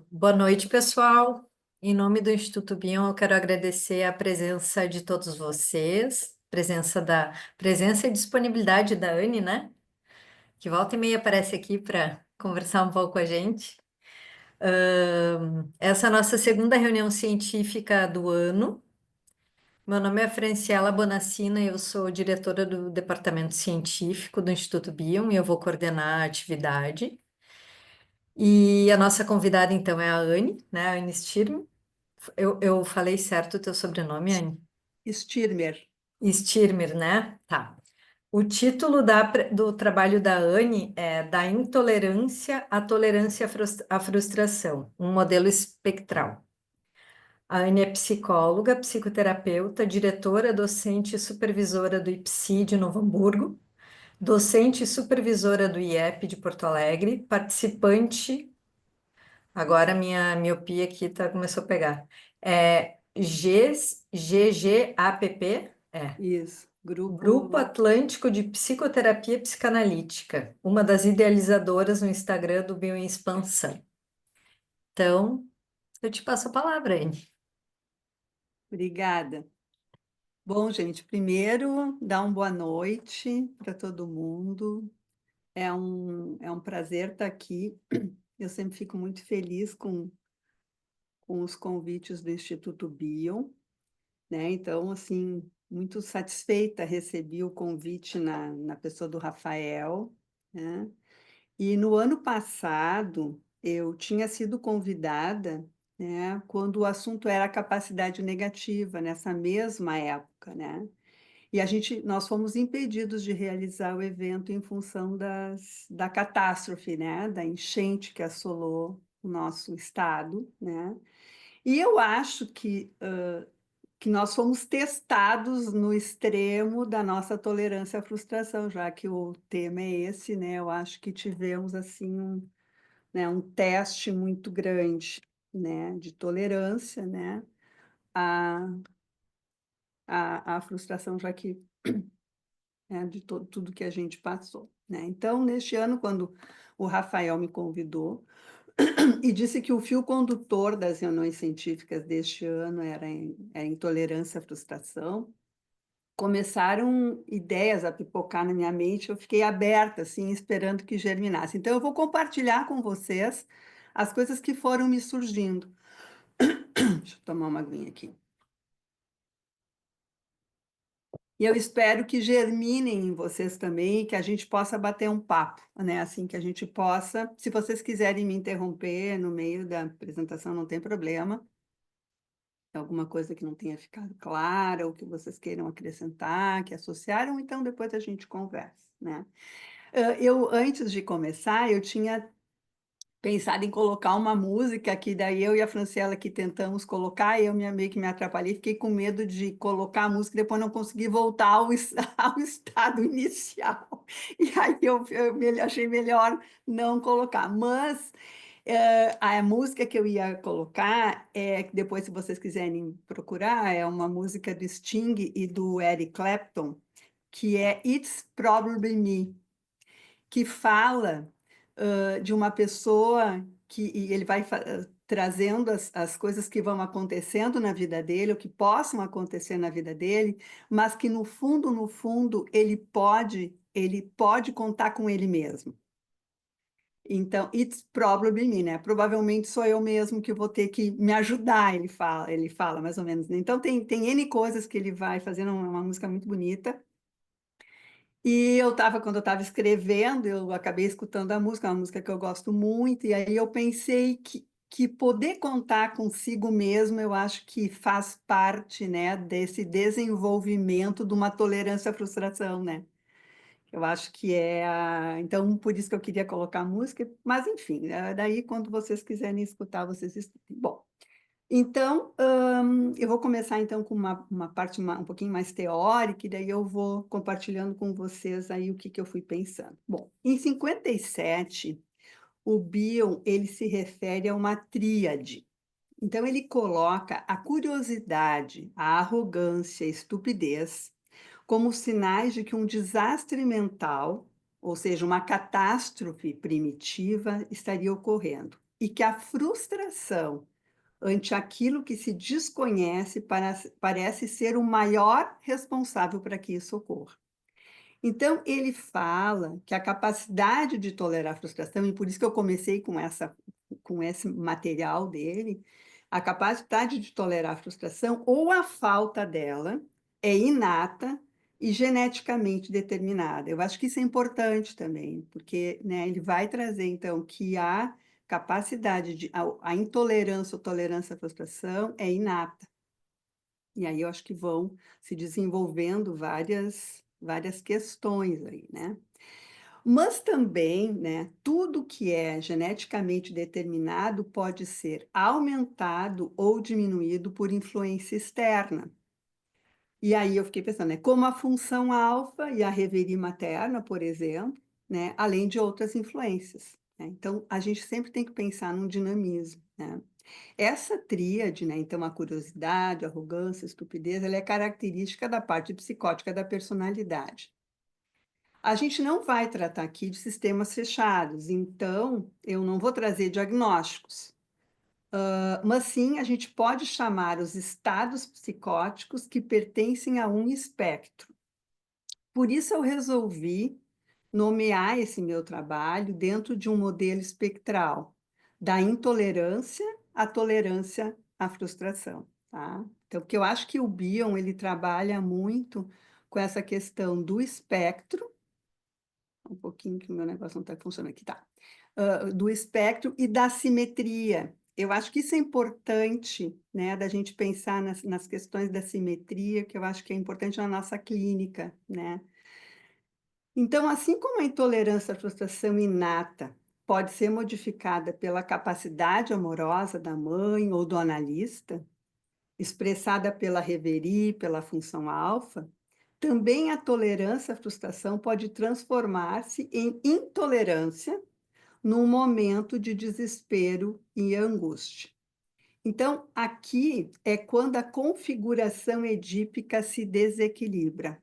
Boa noite, pessoal. Em nome do Instituto Bion, eu quero agradecer a presença de todos vocês, presença e disponibilidade da Anne, né? Que volta e meia aparece aqui para conversar um pouco com a gente. Essa é a nossa segunda reunião científica do ano. Meu nome é Franciela Bonassina, eu sou diretora do Departamento Científico do Instituto Bion e eu vou coordenar a atividade. E a nossa convidada, então, é a Anne, né? A Anne Stirm. Eu falei certo o teu sobrenome, Anne? Stirmer. Stirmer, né? Tá. O título do trabalho da Anne é Da Intolerância à Tolerância à Frustração, um modelo espectral. A Anne é psicóloga, psicoterapeuta, diretora, docente e supervisora do IPSI de Novo Hamburgo, docente e supervisora do IEP de Porto Alegre, participante. Agora minha miopia aqui começou a pegar. É GGAPP? É. Isso, Grupo grupo. Atlântico de Psicoterapia Psicanalítica, uma das idealizadoras no Instagram do Bioexpansão. Então, eu te passo a palavra, Anne. Obrigada. Bom, gente, primeiro, dar uma boa noite para todo mundo. É um prazer estar aqui. Eu sempre fico muito feliz com os convites do Instituto Bion, né? Então, assim, muito satisfeita recebi o convite na pessoa do Rafael, né? E no ano passado, eu tinha sido convidada, né, quando o assunto era capacidade negativa, nessa mesma época, né? E nós fomos impedidos de realizar o evento em função da catástrofe, né, da enchente que assolou o nosso estado, né? E eu acho que nós fomos testados no extremo da nossa tolerância à frustração, já que o tema é esse, né? Eu acho que tivemos assim um teste muito grande, né, de tolerância, né, à, à frustração, já que de tudo que a gente passou, né? Então, neste ano, quando o Rafael me convidou e disse que o fio condutor das reuniões científicas deste ano era a intolerância à frustração, começaram ideias a pipocar na minha mente, eu fiquei aberta, assim, esperando que germinasse. Então, eu vou compartilhar com vocês as coisas que foram me surgindo. Deixa eu tomar uma aguinha aqui. E eu espero que germinem em vocês também, que a gente possa bater um papo, né? Assim, que a gente possa, se vocês quiserem me interromper no meio da apresentação, não tem problema. Alguma coisa que não tenha ficado clara, ou que vocês queiram acrescentar, que associaram, então depois a gente conversa, né? Antes de começar, eu tinha pensado em colocar uma música que daí eu e a Franciela que tentamos colocar, e eu meio que me atrapalhei, fiquei com medo de colocar a música e depois não conseguir voltar ao estado inicial. E aí achei melhor não colocar. Mas a música que eu ia colocar, que depois, se vocês quiserem procurar, é uma música do Sting e do Eric Clapton, que é It's Probably Me, que fala de uma pessoa e ele vai trazendo as coisas que vão acontecendo na vida dele, ou que possam acontecer na vida dele, mas que no fundo, ele pode contar com ele mesmo. Então, it's probably me, né? Provavelmente sou eu mesmo que vou ter que me ajudar, ele fala mais ou menos, né? Então, tem N coisas que ele vai fazendo, uma música muito bonita. E quando eu estava escrevendo, eu acabei escutando a música, é uma música que eu gosto muito, e aí eu pensei que poder contar consigo mesmo, eu acho que faz parte, né, desse desenvolvimento de uma tolerância à frustração, né? Eu acho que então, por isso que eu queria colocar a música, mas enfim, daí quando vocês quiserem escutar, vocês escutem. Bom, então, eu vou começar então com uma parte um pouquinho mais teórica, e daí eu vou compartilhando com vocês aí o que eu fui pensando. Bom, em 57, o Bion, ele se refere a uma tríade. Então, ele coloca a curiosidade, a arrogância, a estupidez, como sinais de que um desastre mental, ou seja, uma catástrofe primitiva, estaria ocorrendo. e que a frustração ante aquilo que se desconhece parece ser o maior responsável para que isso ocorra. Então, ele fala que a capacidade de tolerar a frustração, e por isso que eu comecei com esse material dele, a capacidade de tolerar a frustração ou a falta dela é inata e geneticamente determinada. Eu acho que isso é importante também, porque, né, ele vai trazer, então, que a capacidade a intolerância ou tolerância à frustração é inata. E aí eu acho que vão se desenvolvendo várias questões aí, né. Mas também, né, tudo que é geneticamente determinado pode ser aumentado ou diminuído por influência externa. E aí eu fiquei pensando, né, como a função alfa e a reverie materna, por exemplo, né, além de outras influências, né. Então a gente sempre tem que pensar num dinamismo, né. Essa tríade, né, então a curiosidade, a arrogância, a estupidez, ela é característica da parte psicótica da personalidade. A gente não vai tratar aqui de sistemas fechados, então eu não vou trazer diagnósticos, mas sim a gente pode chamar os estados psicóticos que pertencem a um espectro. Por isso eu resolvi nomear esse meu trabalho dentro de um modelo espectral, da intolerância à tolerância à frustração, tá? Então, porque eu acho que o Bion, ele trabalha muito com essa questão do espectro, um pouquinho que o meu negócio não está funcionando aqui, tá. Do espectro e da simetria. Eu acho que isso é importante, né, da gente pensar nas questões da simetria, que eu acho que é importante na nossa clínica, né. Então, assim como a intolerância à frustração inata pode ser modificada pela capacidade amorosa da mãe ou do analista, expressada pela reverie, pela função alfa, também a tolerância à frustração pode transformar-se em intolerância num momento de desespero e angústia. Então, aqui é quando a configuração edípica se desequilibra.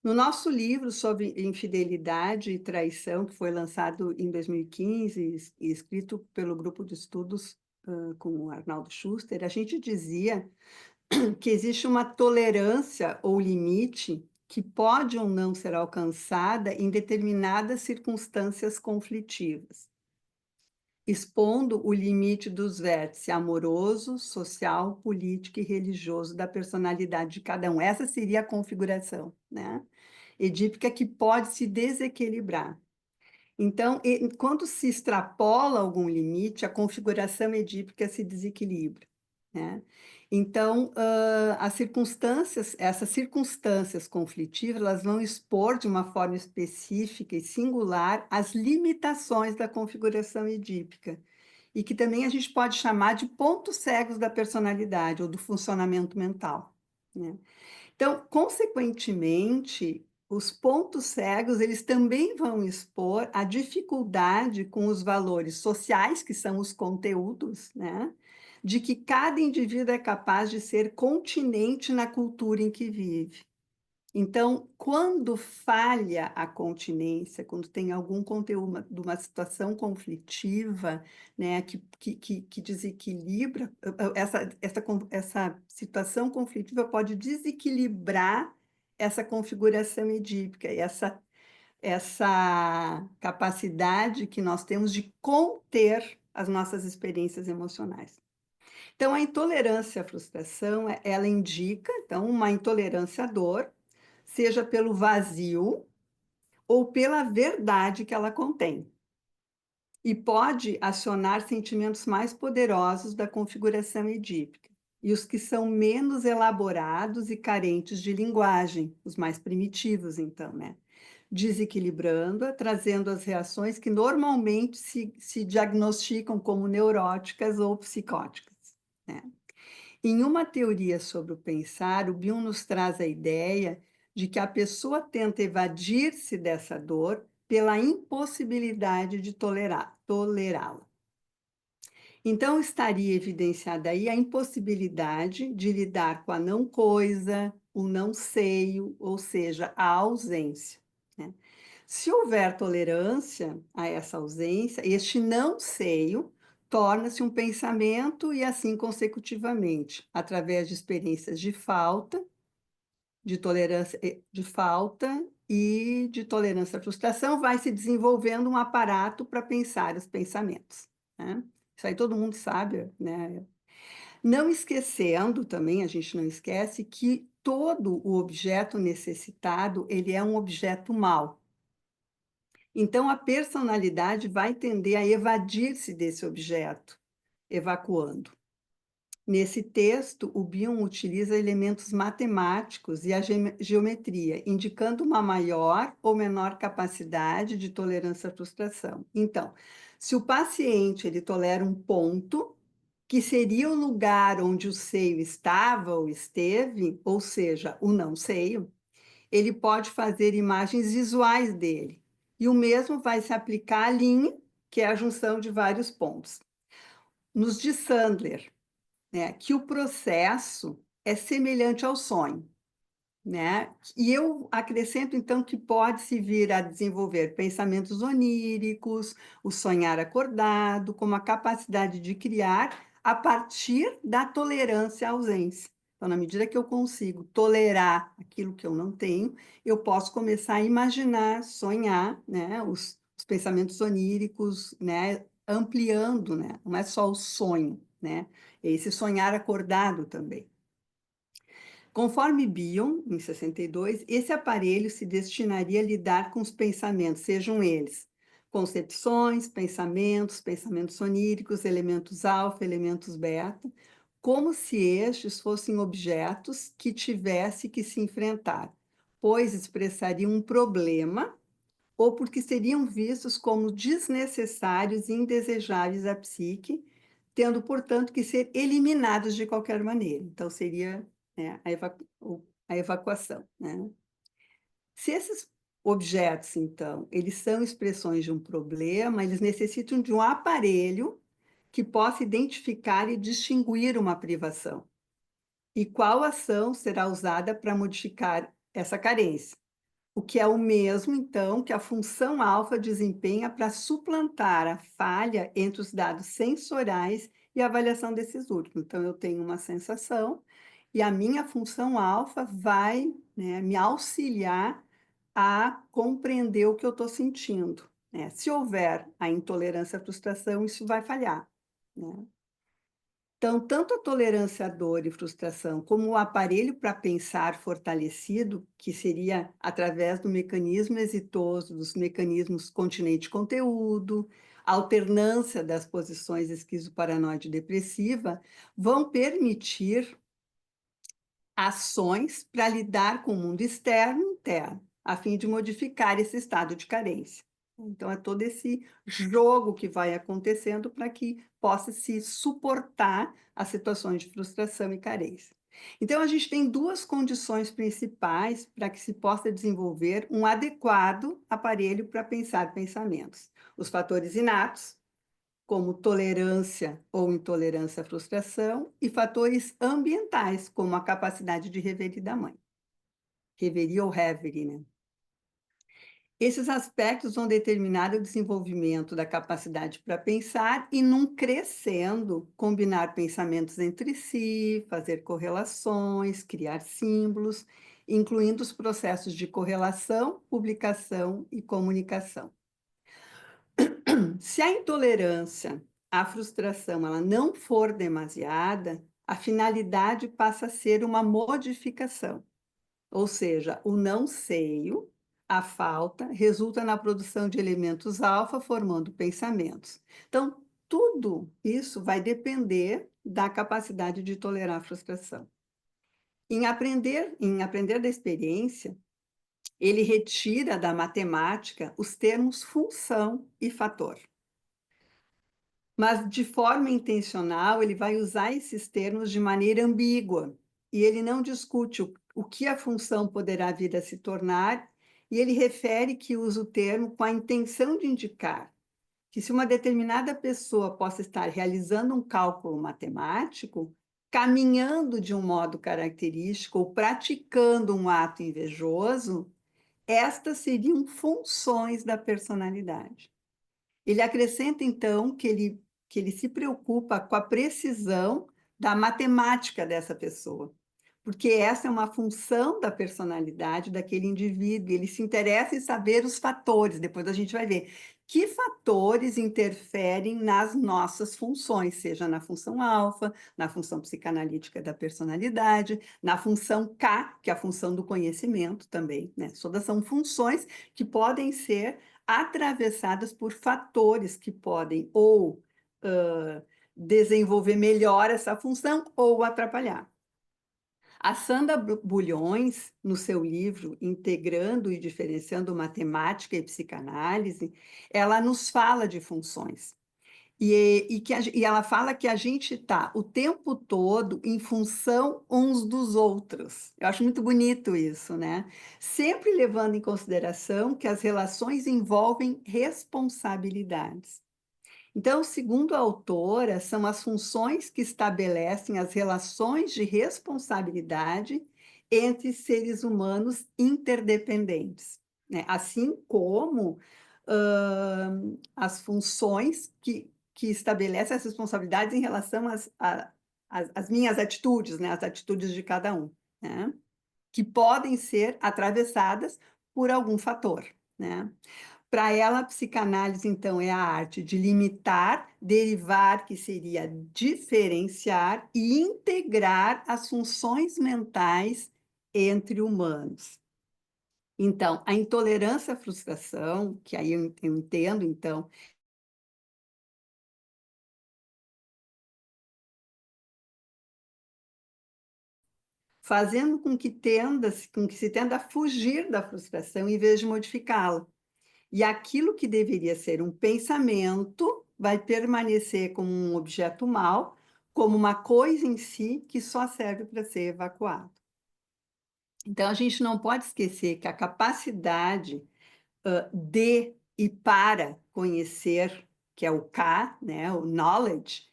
No nosso livro sobre infidelidade e traição, que foi lançado em 2015 e escrito pelo grupo de estudos com o Arnaldo Schuster, a gente dizia que existe uma tolerância ou limite que pode ou não ser alcançada em determinadas circunstâncias conflitivas, expondo o limite dos vértices amoroso, social, político e religioso da personalidade de cada um. Essa seria a configuração, né, edípica, que pode se desequilibrar. Então, quando se extrapola algum limite, a configuração edípica se desequilibra, né. Então, essas circunstâncias conflitivas, elas vão expor de uma forma específica e singular as limitações da configuração edípica, e que também a gente pode chamar de pontos cegos da personalidade ou do funcionamento mental, né. Então, consequentemente, os pontos cegos, eles também vão expor a dificuldade com os valores sociais, que são os conteúdos, né, de que cada indivíduo é capaz de ser continente na cultura em que vive. Então, quando falha a continência, quando tem algum conteúdo de uma situação conflitiva, né, que desequilibra, essa situação conflitiva pode desequilibrar essa configuração edípica, essa capacidade que nós temos de conter as nossas experiências emocionais. Então, a intolerância à frustração, ela indica, então, uma intolerância à dor, seja pelo vazio ou pela verdade que ela contém. E pode acionar sentimentos mais poderosos da configuração edípica, e os que são menos elaborados e carentes de linguagem, os mais primitivos, então, né? Desequilibrando-a, trazendo as reações que normalmente se diagnosticam como neuróticas ou psicóticas, né? Em uma teoria sobre o pensar, o Bion nos traz a ideia de que a pessoa tenta evadir-se dessa dor pela impossibilidade de tolerá-la. Então, estaria evidenciada aí a impossibilidade de lidar com a não coisa, o não seio, ou seja, a ausência, né? Se houver tolerância a essa ausência, este não seio torna-se um pensamento e assim consecutivamente, através de experiências de falta, de tolerância, de falta e de tolerância à frustração, vai se desenvolvendo um aparato para pensar os pensamentos, né? Isso aí todo mundo sabe, né? Não esquecendo também, a gente não esquece que todo o objeto necessitado, ele é um objeto mau. Então, a personalidade vai tender a evadir-se desse objeto, evacuando. Nesse texto, o Bion utiliza elementos matemáticos e a geometria, indicando uma maior ou menor capacidade de tolerância à frustração. Então, se o paciente ele tolera um ponto, que seria o lugar onde o seio estava ou esteve, ou seja, o não seio, ele pode fazer imagens visuais dele. E o mesmo vai se aplicar à linha, que é a junção de vários pontos. Nos diz Sandler, né, que o processo é semelhante ao sonho, né? E eu acrescento, então, que pode-se vir a desenvolver pensamentos oníricos, o sonhar acordado, como a capacidade de criar a partir da tolerância à ausência. Então, na medida que eu consigo tolerar aquilo que eu não tenho, eu posso começar a imaginar, sonhar, né, os pensamentos oníricos, né, ampliando, né? Não é só o sonho, né? É esse sonhar acordado também. Conforme Bion, em 62, esse aparelho se destinaria a lidar com os pensamentos, sejam eles concepções, pensamentos oníricos, elementos alfa, elementos beta, como se estes fossem objetos que tivesse que se enfrentar, pois expressariam um problema ou porque seriam vistos como desnecessários e indesejáveis à psique, tendo, portanto, que ser eliminados de qualquer maneira. Então, seria, né, a evacuação, né? Se esses objetos, então, eles são expressões de um problema, eles necessitam de um aparelho que possa identificar e distinguir uma privação. E qual ação será usada para modificar essa carência? O que é o mesmo, então, que a função alfa desempenha para suplantar a falha entre os dados sensoriais e a avaliação desses últimos. Então, eu tenho uma sensação e a minha função alfa vai, né, me auxiliar a compreender o que eu estou sentindo, né? Se houver a intolerância à frustração, isso vai falhar, né? Então, tanto a tolerância à dor e frustração, como o aparelho para pensar fortalecido, que seria através do mecanismo exitoso dos mecanismos continente-conteúdo, alternância das posições esquizoparanoide depressiva, vão permitir ações para lidar com o mundo externo e interno, a fim de modificar esse estado de carência. Então, é todo esse jogo que vai acontecendo para que possa se suportar as situações de frustração e carência. Então, a gente tem duas condições principais para que se possa desenvolver um adequado aparelho para pensar pensamentos: os fatores inatos, como tolerância ou intolerância à frustração, e fatores ambientais, como a capacidade de reverie da mãe. Reverie ou reverie, né? Esses aspectos vão determinar o desenvolvimento da capacidade para pensar e, num crescendo, combinar pensamentos entre si, fazer correlações, criar símbolos, incluindo os processos de correlação, publicação e comunicação. Se a intolerância à frustração ela não for demasiada, a finalidade passa a ser uma modificação, ou seja, o não seio, a falta, resulta na produção de elementos alfa, formando pensamentos. Então, tudo isso vai depender da capacidade de tolerar a frustração. Em aprender da experiência, ele retira da matemática os termos função e fator. Mas, de forma intencional, ele vai usar esses termos de maneira ambígua, e ele não discute o que a função poderá vir a se tornar, e ele refere que usa o termo com a intenção de indicar que, se uma determinada pessoa possa estar realizando um cálculo matemático, caminhando de um modo característico ou praticando um ato invejoso, Estas seriam funções da personalidade. Ele acrescenta, então, que ele se preocupa com a precisão da matemática dessa pessoa, porque essa é uma função da personalidade daquele indivíduo, e ele se interessa em saber os fatores, depois a gente vai ver que fatores interferem nas nossas funções, seja na função alfa, na função psicanalítica da personalidade, na função K, que é a função do conhecimento também, né? Todas são funções que podem ser atravessadas por fatores que podem ou desenvolver melhor essa função ou atrapalhar. A Sandra Bulhões, no seu livro Integrando e Diferenciando Matemática e Psicanálise, ela nos fala de funções. E ela fala que a gente está o tempo todo em função uns dos outros. Eu acho muito bonito isso, né? Sempre levando em consideração que as relações envolvem responsabilidades. Então, segundo a autora, são as funções que estabelecem as relações de responsabilidade entre seres humanos interdependentes, né? Assim como as funções que estabelecem as responsabilidades em relação às minhas atitudes, né? As atitudes de cada um, né? Que podem ser atravessadas por algum fator, né? Para ela, a psicanálise, então, é a arte de limitar, derivar, que seria diferenciar, e integrar as funções mentais entre humanos. Então, a intolerância à frustração, que aí eu entendo, então, fazendo com que se tenda a fugir da frustração em vez de modificá-la. E aquilo que deveria ser um pensamento vai permanecer como um objeto mau, como uma coisa em si que só serve para ser evacuado. Então, a gente não pode esquecer que a capacidade de e para conhecer, que é o K, né, o knowledge,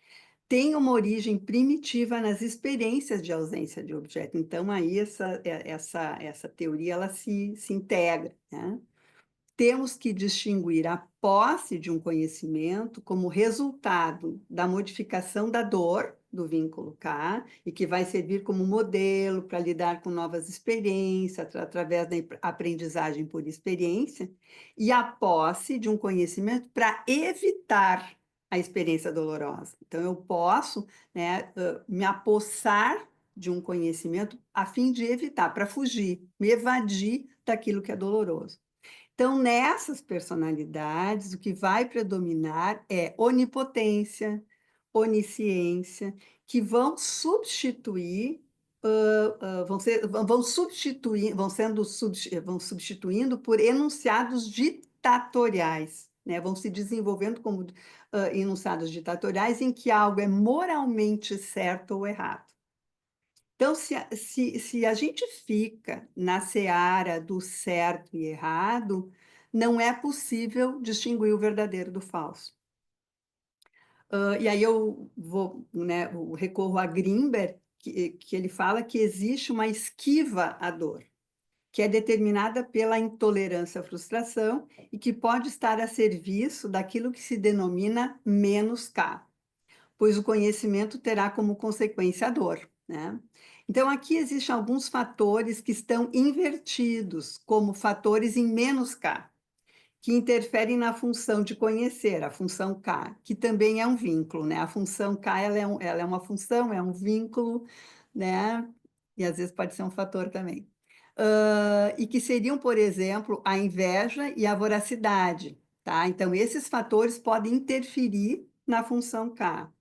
tem uma origem primitiva nas experiências de ausência de objeto. Então, aí essa teoria ela se integra, né? Temos que distinguir a posse de um conhecimento como resultado da modificação da dor do vínculo K, e que vai servir como modelo para lidar com novas experiências, através da aprendizagem por experiência, e a posse de um conhecimento para evitar a experiência dolorosa. Então, eu posso, né, me apossar de um conhecimento a fim de evitar, para fugir, me evadir daquilo que é doloroso. Então, nessas personalidades, o que vai predominar é onipotência, onisciência, que vão substituir, vão substituindo por enunciados ditatoriais, né? Vão se desenvolvendo como enunciados ditatoriais em que algo é moralmente certo ou errado. Então, se a gente fica na seara do certo e errado, não é possível distinguir o verdadeiro do falso. E aí eu vou, né, eu recorro a Grimberg, que ele fala que existe uma esquiva à dor, que é determinada pela intolerância à frustração e que pode estar a serviço daquilo que se denomina menos K, pois o conhecimento terá como consequência a dor, né? Então, aqui existem alguns fatores que estão invertidos, como fatores em menos K, que interferem na função de conhecer, a função K, que também é um vínculo, né? A função K, ela é uma função, é um vínculo, né? E às vezes pode ser um fator também. E que seriam, por exemplo, a inveja e a voracidade, tá? Então, esses fatores podem interferir na função K,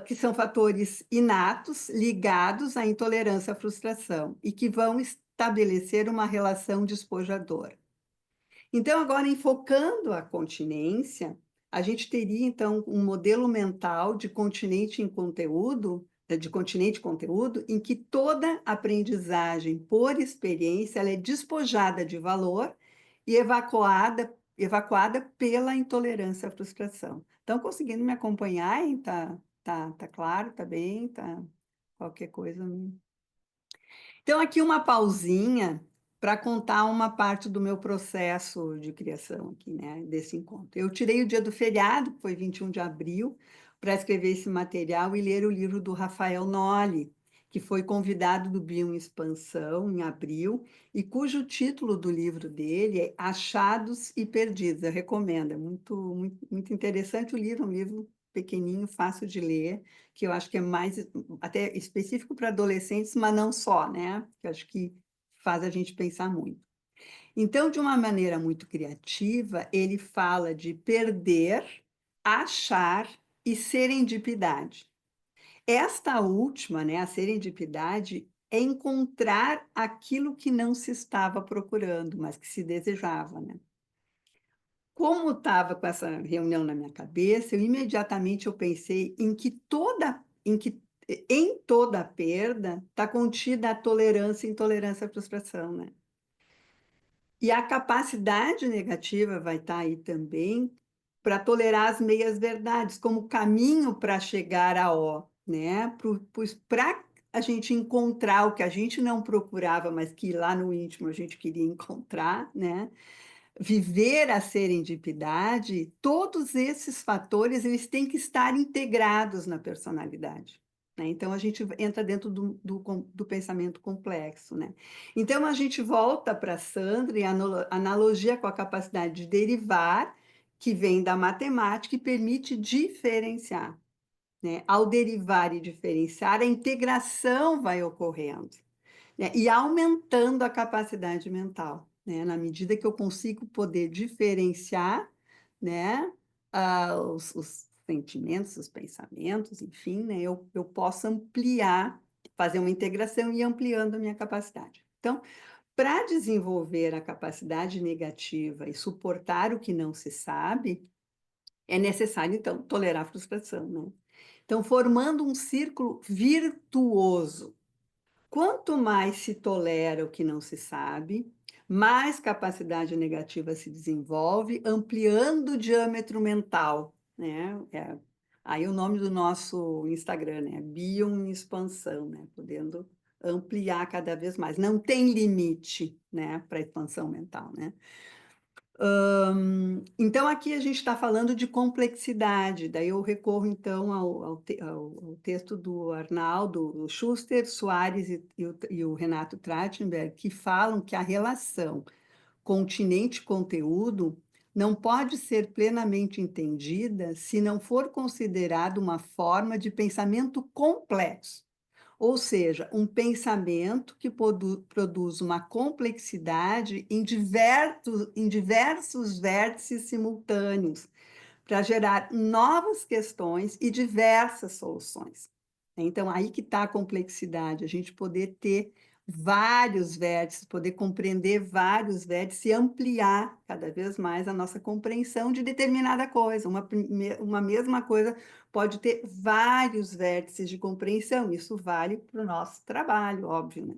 que são fatores inatos ligados à intolerância à frustração e que vão estabelecer uma relação despojadora. Então, agora, enfocando a continência, a gente teria, então, um modelo mental de continente em conteúdo, de continente conteúdo, em que toda aprendizagem por experiência ela é despojada de valor e evacuada pela intolerância à frustração. Estão conseguindo me acompanhar, hein? Tá claro, tá bem, tá qualquer coisa. Então, aqui uma pausinha para contar uma parte do meu processo de criação aqui, né, desse encontro. Eu tirei o dia do feriado, que foi 21 de abril, para escrever esse material e ler o livro do Rafael Nolli, que foi convidado do Bioexpansão em abril, e cujo título do livro dele é Achados e Perdidos. Eu recomendo, é muito interessante o livro, um livro pequenininho, fácil de ler, que eu acho que é mais até específico para adolescentes, mas não só, né? Que eu acho que faz a gente pensar muito. Então, de uma maneira muito criativa, ele fala de perder, achar e serendipidade. Esta última, né, a serendipidade, é encontrar aquilo que não se estava procurando, mas que se desejava, né? Como estava com essa reunião na minha cabeça, imediatamente eu pensei em toda perda está contida a tolerância e intolerância à frustração, né? E a capacidade negativa vai estar aí também para tolerar as meias-verdades, como caminho para chegar a ó, né? Para a gente encontrar o que a gente não procurava, mas que lá no íntimo a gente queria encontrar, né? Viver a serendipidade, todos esses fatores eles têm que estar integrados na personalidade, né? Então a gente entra dentro do pensamento complexo, né? Então a gente volta para Sandra e a analogia com a capacidade de derivar, que vem da matemática e permite diferenciar, né? Ao derivar e diferenciar, a integração vai ocorrendo, né? E aumentando a capacidade mental, né? Na medida que eu consigo poder diferenciar, né, os sentimentos, os pensamentos, enfim, né, eu posso ampliar, fazer uma integração e ir ampliando a minha capacidade. Então, para desenvolver a capacidade negativa e suportar o que não se sabe, é necessário, então, tolerar a frustração, né? Então, formando um círculo virtuoso. Quanto mais se tolera o que não se sabe, mais capacidade negativa se desenvolve, ampliando o diâmetro mental, né? Aí o nome do nosso Instagram, né? Bio em expansão, né? Podendo ampliar cada vez mais. Não tem limite, né? Para a expansão mental, né? Então, aqui a gente está falando de complexidade, daí eu recorro, então, ao texto do Arnaldo Schuster, Soares e o Renato Trachtenberg, que falam que a relação continente-conteúdo não pode ser plenamente entendida se não for considerada uma forma de pensamento complexo. Ou seja, um pensamento que produz uma complexidade em diversos vértices simultâneos, para gerar novas questões e diversas soluções. Então, aí que está a complexidade, a gente poder ter vários vértices, poder compreender vários vértices e ampliar cada vez mais a nossa compreensão de determinada coisa. Uma mesma coisa pode ter vários vértices de compreensão, isso vale para o nosso trabalho, óbvio, né?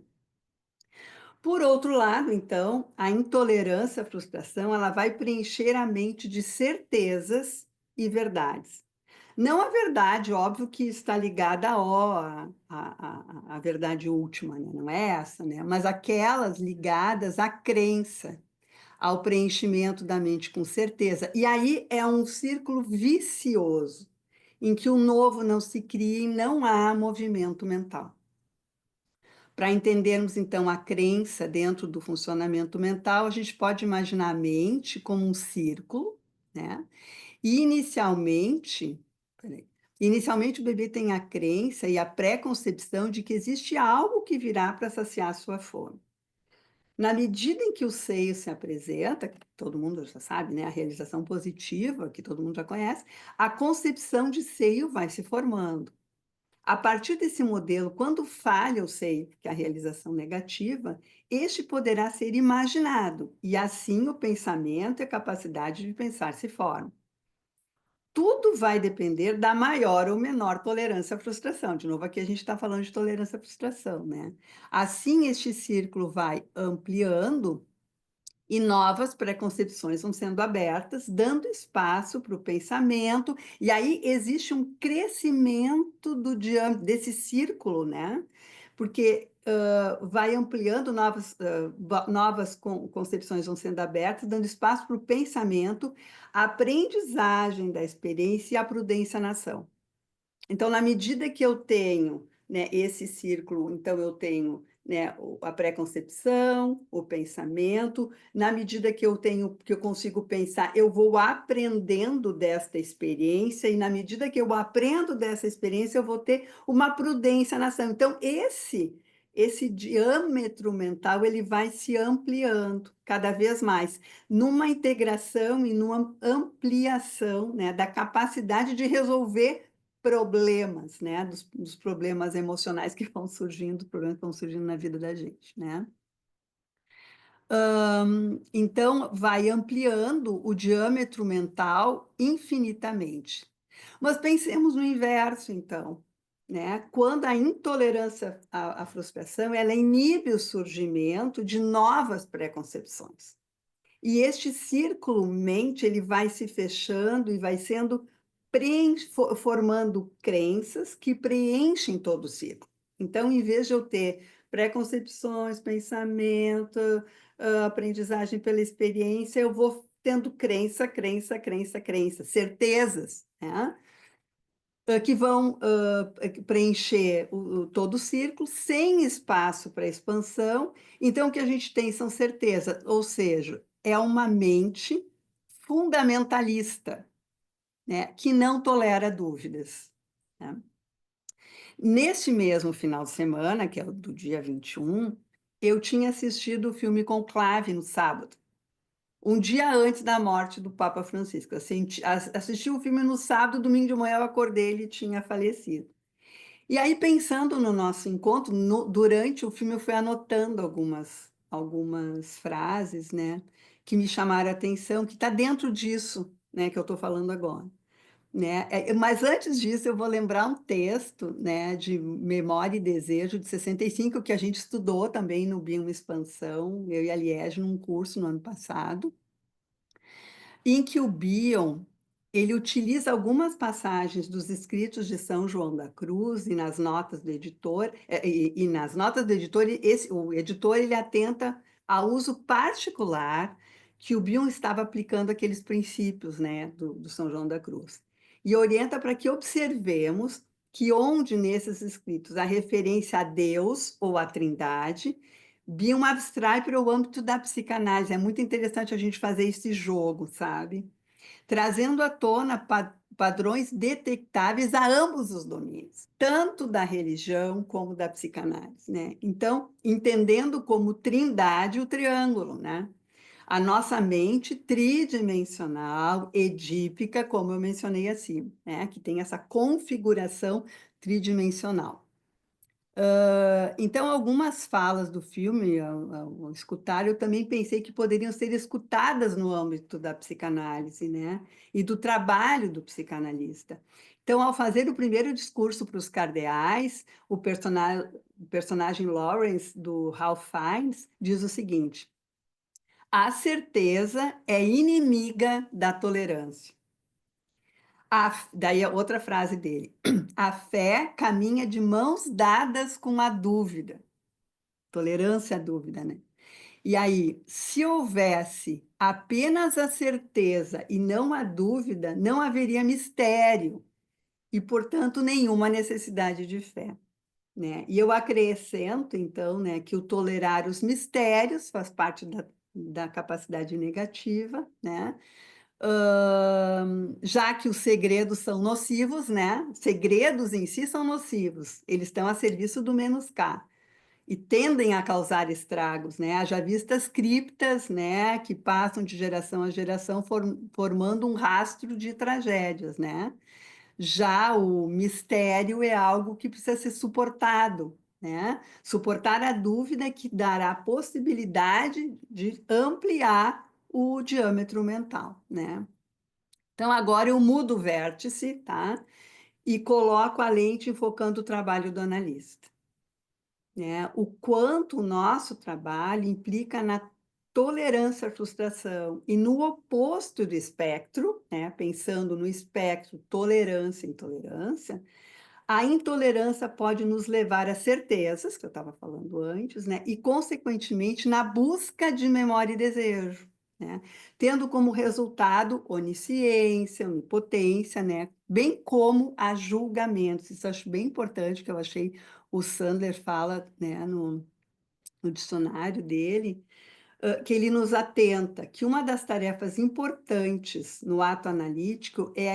Por outro lado, então, a intolerância à frustração, ela vai preencher a mente de certezas e verdades. Não a verdade, óbvio que está ligada à verdade última, né? Não é essa, né? Mas aquelas ligadas à crença, ao preenchimento da mente com certeza. E aí é um círculo vicioso, em que o novo não se cria e não há movimento mental. Para entendermos, então, a crença dentro do funcionamento mental, a gente pode imaginar a mente como um círculo, né? E inicialmente o bebê tem a crença e a pré-concepção de que existe algo que virá para saciar a sua fome. Na medida em que o seio se apresenta, que todo mundo já sabe, né, a realização positiva, que todo mundo já conhece, a concepção de seio vai se formando. A partir desse modelo, quando falha o seio, que é a realização negativa, este poderá ser imaginado, e assim o pensamento e a capacidade de pensar se formam. Tudo vai depender da maior ou menor tolerância à frustração. De novo, aqui a gente está falando de tolerância à frustração, né? Assim, este círculo vai ampliando e novas preconcepções vão sendo abertas, dando espaço para o pensamento, e aí existe um crescimento desse círculo, né? Porque vai ampliando novas concepções vão sendo abertas, dando espaço para o pensamento, a aprendizagem da experiência e a prudência na ação. Então, na medida que eu tenho, né, esse círculo, então eu tenho, né, a pré-concepção, o pensamento, na medida que eu consigo pensar, eu vou aprendendo desta experiência, e na medida que eu aprendo dessa experiência, eu vou ter uma prudência na ação. Então, esse diâmetro mental, ele vai se ampliando cada vez mais, numa integração e numa ampliação, né, da capacidade de resolver problemas, né? Dos problemas emocionais que vão surgindo, problemas que vão surgindo na vida da gente, né? Então, vai ampliando o diâmetro mental infinitamente. Mas pensemos no inverso, então, né? Quando a intolerância à frustração, ela inibe o surgimento de novas preconcepções. E este círculo mente, ele vai se fechando e vai sendo formando crenças que preenchem todo o ciclo. Então, em vez de eu ter preconcepções, pensamento, aprendizagem pela experiência, eu vou tendo crença, certezas, né? Que vão preencher todo o círculo, sem espaço para expansão. Então, o que a gente tem são certezas, ou seja, é uma mente fundamentalista, né, que não tolera dúvidas, né? Neste mesmo final de semana, que é o do dia 21, eu tinha assistido o filme Conclave no sábado, um dia antes da morte do Papa Francisco. Assisti o filme no sábado, domingo de manhã eu acordei, ele tinha falecido. E aí, pensando no nosso encontro, durante o filme eu fui anotando algumas frases, né, que me chamaram a atenção, que está dentro disso, né, que eu estou falando agora. Né? Mas antes disso, eu vou lembrar um texto, né, de Memória e Desejo, de 65, que a gente estudou também no Bioma Expansão, eu e a Liege, num curso no ano passado, em que o Bion ele utiliza algumas passagens dos escritos de São João da Cruz e nas notas do editor, e nas notas do editor, o editor ele atenta ao uso particular que o Bion estava aplicando aqueles princípios, né, do São João da Cruz. E orienta para que observemos que onde nesses escritos a referência a Deus ou à Trindade, Bion abstrai para o âmbito da psicanálise. É muito interessante a gente fazer esse jogo, sabe? Trazendo à tona padrões detectáveis a ambos os domínios, tanto da religião como da psicanálise, né? Então, entendendo como trindade o triângulo, né? A nossa mente tridimensional, edípica, como eu mencionei acima, né? Que tem essa configuração tridimensional. Então, algumas falas do filme, ao escutar, eu também pensei que poderiam ser escutadas no âmbito da psicanálise, né? E do trabalho do psicanalista. Então, ao fazer o primeiro discurso para os cardeais, o personagem Lawrence, do Ralph Fiennes, diz o seguinte: a certeza é inimiga da tolerância. Daí a outra frase dele: a fé caminha de mãos dadas com a dúvida. Tolerância à dúvida, né? E aí, se houvesse apenas a certeza e não a dúvida, não haveria mistério e, portanto, nenhuma necessidade de fé, né? E eu acrescento, então, né, que o tolerar os mistérios faz parte da capacidade negativa, né? Já que os segredos são nocivos, né? Segredos em si são nocivos, eles estão a serviço do menos-cá e tendem a causar estragos, né? Haja vistas criptas, né, que passam de geração a geração, formando um rastro de tragédias, né? Já o mistério é algo que precisa ser suportado, né? Suportar a dúvida que dará a possibilidade de ampliar o diâmetro mental, né? Então, agora eu mudo o vértice, tá? E coloco a lente enfocando o trabalho do analista, né? O quanto o nosso trabalho implica na tolerância à frustração e no oposto do espectro, né? Pensando no espectro tolerância e intolerância, A intolerância pode nos levar a certezas, que eu estava falando antes, né? E, consequentemente, na busca de memória e desejo, né? Tendo como resultado onisciência, onipotência, né? Bem como a julgamentos. Isso eu acho bem importante, que eu achei o Sandler fala, né, no dicionário dele, que ele nos atenta que uma das tarefas importantes no ato analítico é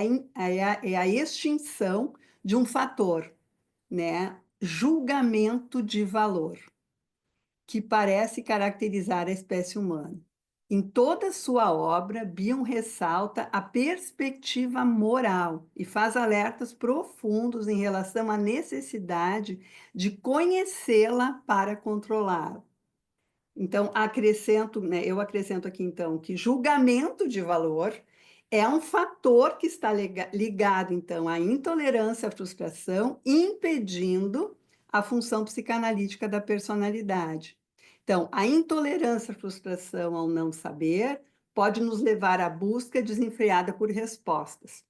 a extinção de um fator, né? Julgamento de valor, que parece caracterizar a espécie humana. Em toda sua obra, Bion ressalta a perspectiva moral e faz alertas profundos em relação à necessidade de conhecê-la para controlá-la. Então, acrescento, né, eu acrescento aqui, então, que julgamento de valor é um fator que está ligado, então, à intolerância à frustração, impedindo a função psicanalítica da personalidade. Então, a intolerância à frustração ao não saber pode nos levar à busca desenfreada por respostas,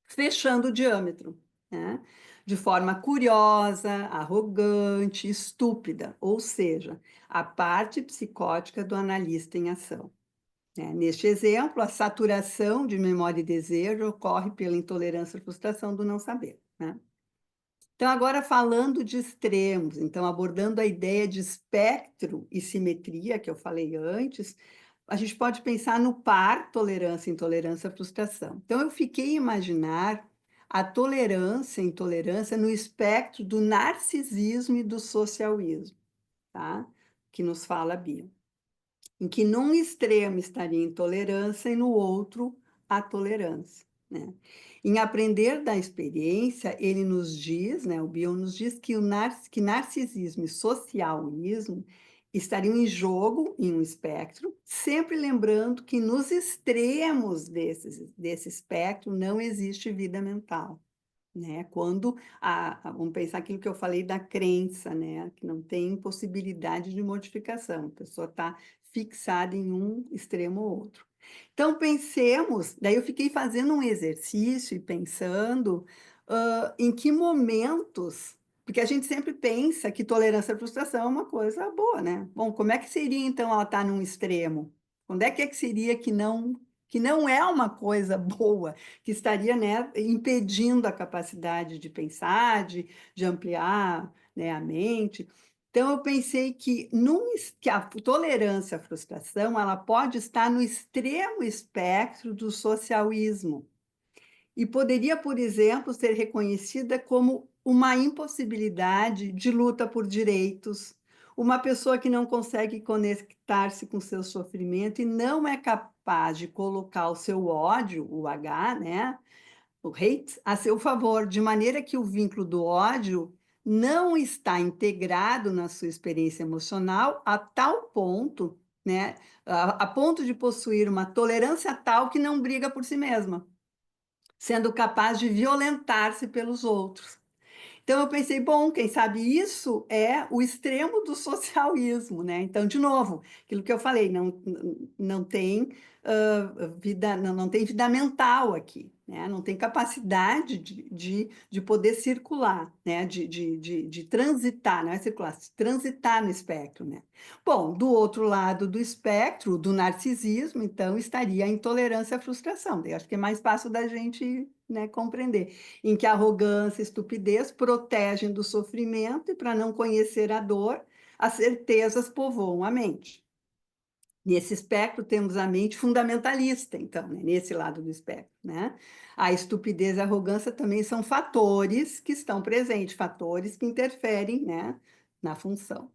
fechando o diâmetro, né? De forma curiosa, arrogante, estúpida, ou seja, a parte psicótica do analista em ação, né? Neste exemplo, a saturação de memória e desejo ocorre pela intolerância à frustração do não saber, né? Então, agora falando de extremos, então abordando a ideia de espectro e simetria que eu falei antes, a gente pode pensar no par tolerância, intolerância, frustração. Então, eu fiquei a imaginar a tolerância e intolerância no espectro do narcisismo e do socialismo, tá? Que nos fala a Bia. Em que num extremo estaria a intolerância e no outro a tolerância, né? Em Aprender da Experiência, ele nos diz, né, o Bion nos diz que que narcisismo e socialismo estariam em jogo em um espectro, sempre lembrando que nos extremos desse espectro não existe vida mental, né? Quando vamos pensar aquilo que eu falei da crença, né? Que não tem possibilidade de modificação, a pessoa está fixada em um extremo ou outro. Então, pensemos, daí eu fiquei fazendo um exercício e pensando em que momentos, porque a gente sempre pensa que tolerância à frustração é uma coisa boa, né? Bom, como é que seria então ela estar num extremo? Onde é que seria que não é uma coisa boa, que estaria, né, impedindo a capacidade de pensar, de ampliar, né, a mente? Então, eu pensei que a tolerância à frustração ela pode estar no extremo espectro do socialismo e poderia, por exemplo, ser reconhecida como uma impossibilidade de luta por direitos, uma pessoa que não consegue conectar-se com seu sofrimento e não é capaz de colocar o seu ódio, o H, né, o hate, a seu favor, de maneira que o vínculo do ódio não está integrado na sua experiência emocional a tal ponto, né, a ponto de possuir uma tolerância tal que não briga por si mesma, sendo capaz de violentar-se pelos outros. Então eu pensei, bom, quem sabe isso é o extremo do socialismo, né? Então, de novo, aquilo que eu falei, não tem vida, não tem vida mental aqui, né? Não tem capacidade de poder circular, né? De transitar, não é circular, transitar no espectro, né? Bom, do outro lado do espectro, do narcisismo, então, estaria a intolerância à frustração. Daí acho que é mais fácil da gente, né, compreender em que a arrogância e estupidez protegem do sofrimento e, para não conhecer a dor, as certezas povoam a mente. Nesse espectro, temos a mente fundamentalista, então, né? Nesse lado do espectro, né? A estupidez e a arrogância também são fatores que estão presentes, fatores que interferem, né, na função.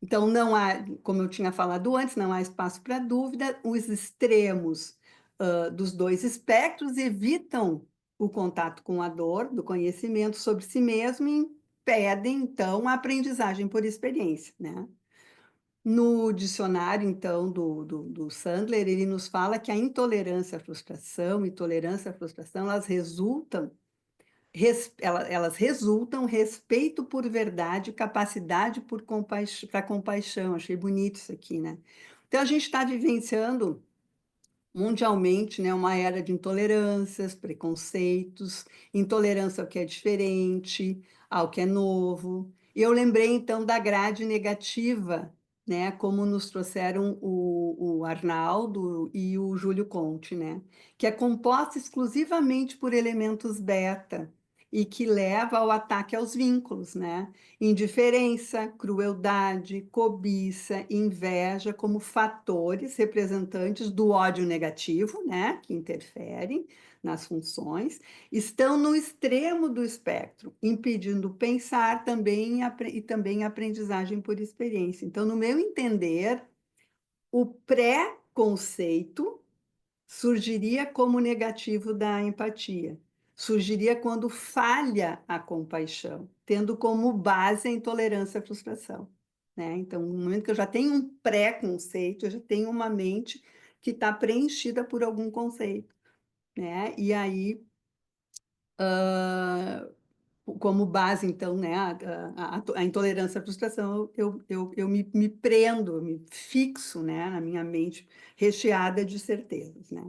Então, não há, como eu tinha falado antes, não há espaço para dúvida, os extremos dos dois espectros evitam o contato com a dor, do conhecimento sobre si mesmo e impedem, então, a aprendizagem por experiência, né? No dicionário, então, do Sandler, ele nos fala que a intolerância à frustração e tolerância à frustração, elas resultam respeito por verdade, capacidade para compaixão. Achei bonito isso aqui, né? Então, a gente está vivenciando mundialmente, né, uma era de intolerâncias, preconceitos, intolerância ao que é diferente, ao que é novo. E eu lembrei, então, da grade negativa, né, como nos trouxeram o Arnaldo e o Júlio Conte, né, que é composta exclusivamente por elementos beta e que leva ao ataque aos vínculos, né? Indiferença, crueldade, cobiça, inveja como fatores representantes do ódio negativo, né, que interferem nas funções, estão no extremo do espectro, impedindo pensar também e também aprendizagem por experiência. Então, no meu entender, o pré-conceito surgiria como negativo da empatia. Surgiria quando falha a compaixão, tendo como base a intolerância à frustração. Né? Então, no momento que eu já tenho um pré-conceito, eu já tenho uma mente que está preenchida por algum conceito. Né? E aí, como base, então, né, a intolerância à frustração, eu me prendo, eu me fixo, né, na minha mente recheada de certezas. Né?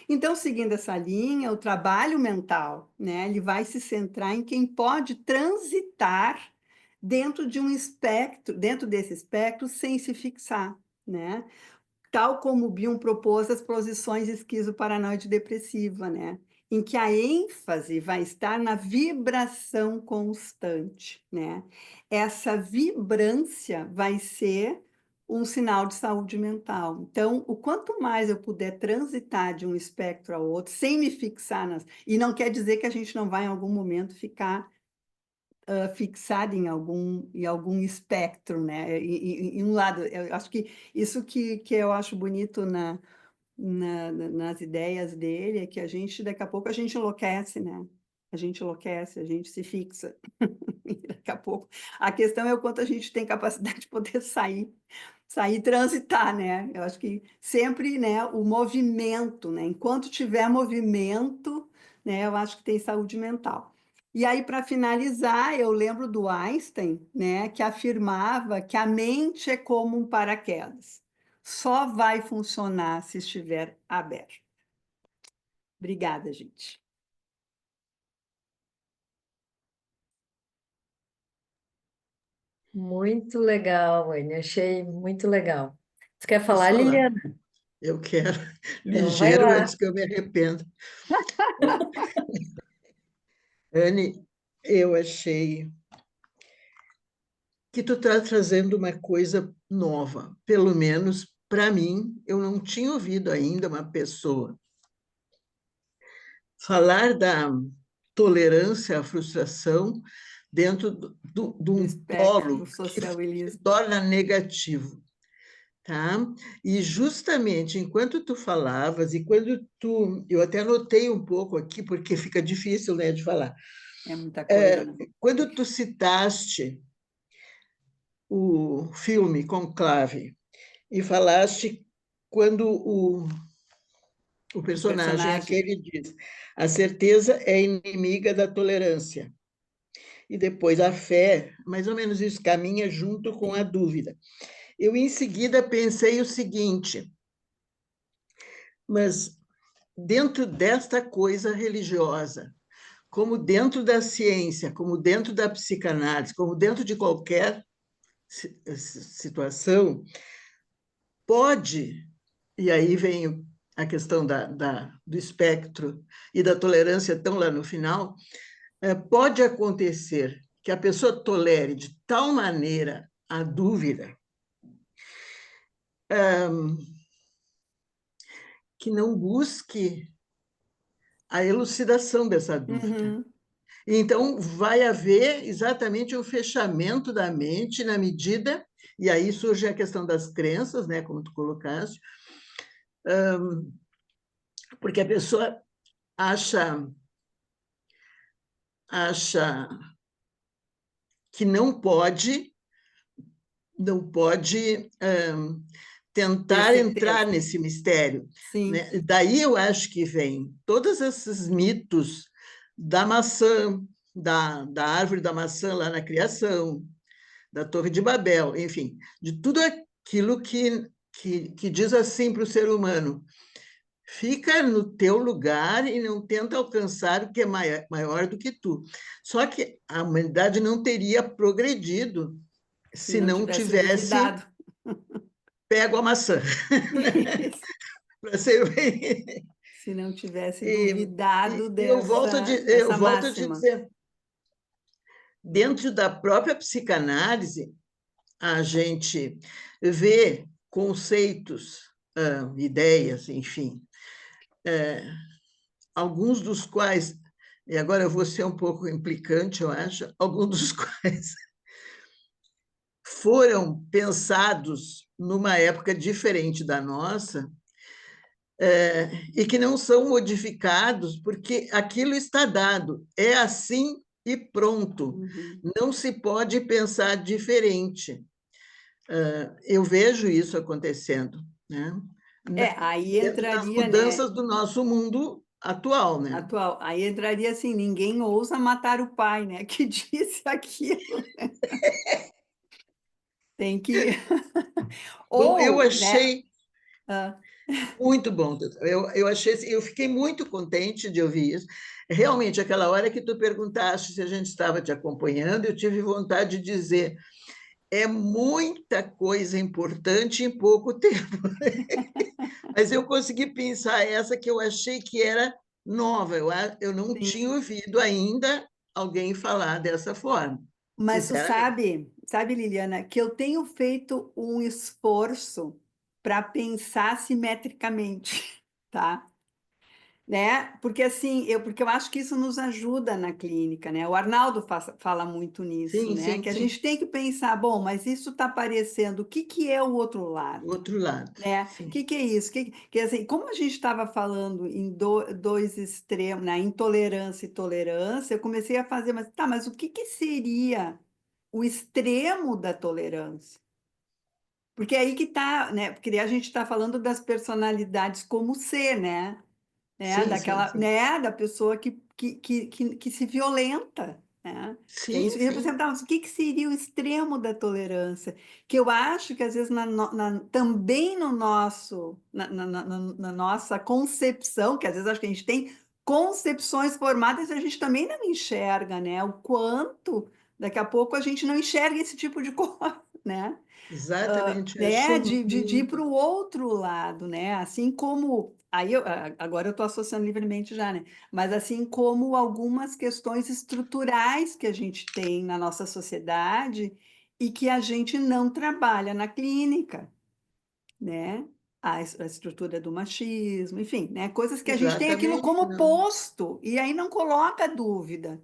Então, seguindo essa linha, o trabalho mental, né, ele vai se centrar em quem pode transitar dentro de um espectro, dentro desse espectro, sem se fixar, né? Tal como o Bion propôs as posições esquizoparanoide depressiva, né? Em que a ênfase vai estar na vibração constante, né? Essa vibrância vai ser um sinal de saúde mental. Então, o quanto mais eu puder transitar de um espectro ao outro, sem me fixar nas... E não quer dizer que a gente não vai, em algum momento, ficar fixado em algum espectro, né? Em um lado, eu acho que isso que eu acho bonito nas ideias dele é que a gente, daqui a pouco, a gente enlouquece, né? A gente enlouquece, a gente se fixa. E daqui a pouco. A questão é o quanto a gente tem capacidade de poder sair e transitar, né? Eu acho que sempre, né, o movimento, né? Enquanto tiver movimento, né, eu acho que tem saúde mental. E aí, para finalizar, eu lembro do Einstein, né, que afirmava que a mente é como um paraquedas. Só vai funcionar se estiver aberto. Obrigada, gente. Muito legal, Anne. Achei muito legal. Você quer falar, Posso falar? Liliana? Eu quero. Então, vai Ligeiro lá. antes que eu me arrependa. Anne, eu achei que tu está trazendo uma coisa nova. Pelo menos para mim, eu não tinha ouvido ainda uma pessoa falar da tolerância à frustração dentro de Do um espectro polo que social se Elisa. torna negativo. Tá? E justamente enquanto tu falavas, e quando tu, eu até anotei um pouco aqui, porque fica difícil, né, de falar. É muita coisa, né? Quando tu citaste o filme Conclave e falaste quando o O personagem personagem. aquele diz a certeza é inimiga da tolerância. E depois a fé, mais ou menos isso, caminha junto com a dúvida. Eu, em seguida, pensei o seguinte, mas dentro desta coisa religiosa, como dentro da ciência, como dentro da psicanálise, como dentro de qualquer situação, pode, e aí vem a questão do espectro e da tolerância tão lá no final, pode acontecer que a pessoa tolere de tal maneira a dúvida que não busque a elucidação dessa dúvida. Uhum. Então, vai haver exatamente um fechamento da mente na medida, e aí surge a questão das crenças, né, como tu colocaste, porque a pessoa acha que não pode Ter tentar entrar certeza. nesse mistério. Sim. Né? Daí eu acho que vem todos esses mitos da maçã, da árvore da maçã lá na criação, da Torre de Babel, enfim, de tudo aquilo que diz assim para o ser humano: Fica no teu lugar e não tenta alcançar o que é maior do que tu. Só que a humanidade não teria progredido Se se não não tivesse tivesse duvidado. pego a maçã. Isso. Para ser bem... Se não tivesse E, duvidado e eu dessa volto a te máxima. dizer, dentro da própria psicanálise, a gente vê conceitos, ideias, enfim, alguns dos quais, e agora eu vou ser um pouco implicante, eu acho, alguns dos quais foram pensados numa época diferente da nossa, e que não são modificados porque aquilo está dado, é assim e pronto. Uhum. Não se pode pensar diferente. Eu vejo isso acontecendo, né? Aí Dentro das entraria, né? mudanças do nosso mundo atual, né? Atual. Aí entraria assim, ninguém ousa matar o pai, né? Que disse aquilo. Tem que. Bom, eu Ou, né? achei Ah, muito bom. Eu achei, eu fiquei muito contente de ouvir isso. Realmente, aquela hora que tu perguntaste se a gente estava te acompanhando, eu tive vontade de dizer, é muita coisa importante em pouco tempo. Mas eu consegui pensar essa que eu achei que era nova. Eu não tinha sim. ouvido ainda alguém falar dessa forma, Mas tu sinceramente. sabe, Liliana, que eu tenho feito um esforço para pensar simetricamente, tá? Né? Porque assim, porque eu acho que isso nos ajuda na clínica, né? O Arnaldo fala muito nisso, Sim, né? sim, Que a sim. gente tem que pensar, bom, mas isso está aparecendo, o que que é o outro O lado? outro lado, Né? O sim. que é isso? Assim, como a gente estava falando em dois extremos, na intolerância e tolerância, eu comecei a fazer, mas o que que seria o extremo da tolerância? Porque é aí que está, né? Porque daí a gente está falando das personalidades como ser, né? Sim, sim, Daquela, sim. né? Da pessoa que se violenta, né? Que é Sim, isso. E eu sim. perguntava, o que que seria o extremo da tolerância? Que eu acho que às vezes também no nosso, na nossa concepção, que às vezes acho que a gente tem concepções formadas e a gente também não enxerga, né? O quanto daqui a pouco a gente não enxerga esse tipo de coisa, né? Exatamente. Eu Né, acho de ir para muito. o outro lado, né? Assim como aí agora eu estou associando livremente já, né? Mas assim como algumas questões estruturais que a gente tem na nossa sociedade e que a gente não trabalha na clínica, né? A estrutura do machismo, enfim, né? Coisas que a gente tem aquilo Exatamente, como não. posto e aí não coloca dúvida,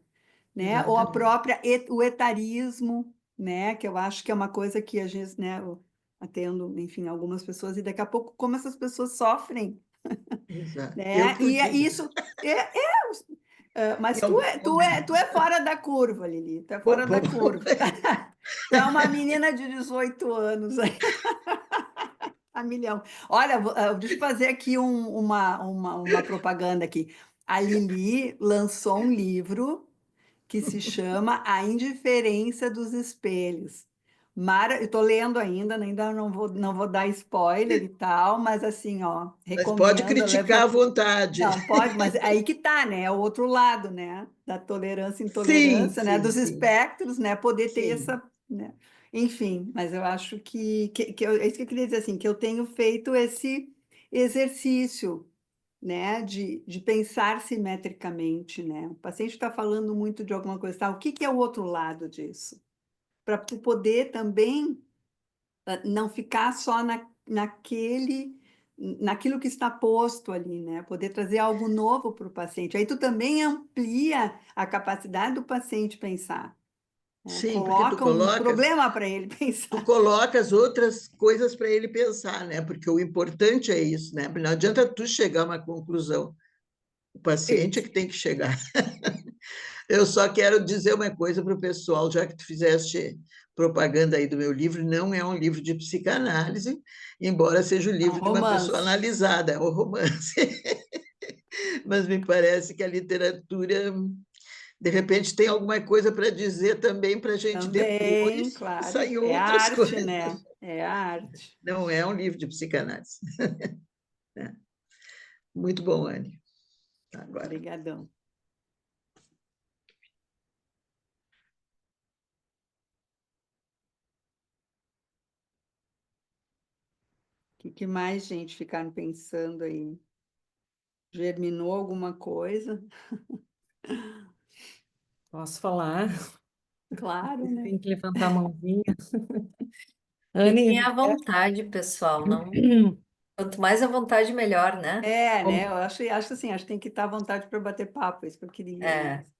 né? Ou a Exatamente. própria o etarismo, né? Que eu acho que é uma coisa que a gente, né? Eu atendo, enfim, algumas pessoas e daqui a pouco como essas pessoas sofrem, Exato. Eu né? que o diga. Isso mas Em algum tu é momento. fora da curva, Lili. Tu é Pô, fora pô, da pô. curva. Tu é uma menina de 18 anos aí, a milhão. Olha, deixa eu fazer aqui uma propaganda aqui. A Lili lançou um livro que se chama A Indiferença dos Espelhos. Eu estou lendo ainda não vou dar spoiler e tal, mas assim, ó, Mas pode recomendo. criticar à vontade. Não, pode, mas aí que tá, né? É o outro lado, né? Da tolerância e Sim, intolerância, né? sim, Dos sim, espectros, né? Poder ter sim. essa, né? Enfim, mas eu acho é isso que eu queria dizer, assim, que eu tenho feito esse exercício, né, de pensar simetricamente, né? O paciente está falando muito de alguma coisa, tá? O que que é o outro lado disso? Para tu poder também não ficar só naquilo que está posto ali, né? Poder trazer algo novo para o paciente. Aí tu também amplia a capacidade do paciente pensar, né? Sim, porque Coloca um problema para ele tu pensar. colocas outras coisas para ele pensar, né? Porque o importante é isso, né? Não adianta tu chegar a uma conclusão. O paciente é Isso. que tem que chegar. Eu só quero dizer uma coisa para o pessoal, já que tu fizeste propaganda aí do meu livro, não é um livro de psicanálise, embora seja o É um livro de uma pessoa romance. analisada, é um romance. Mas me parece que a literatura, de repente, tem alguma coisa para dizer também para a gente Também, depois claro. sair É a outras arte, coisas. né? É a arte. Não é um livro de psicanálise. Muito bom, Anne. Agora. Obrigadão. O que mais, gente, ficaram pensando aí? Germinou alguma coisa? Posso falar? Claro, né? Tem que levantar a mãozinha. Fiquem Anne, à vontade, pessoal. Não, quanto mais à vontade, melhor, né? É, como- né? Eu acho assim, acho que tem que estar à vontade para bater papo, é isso que eu queria, né? É.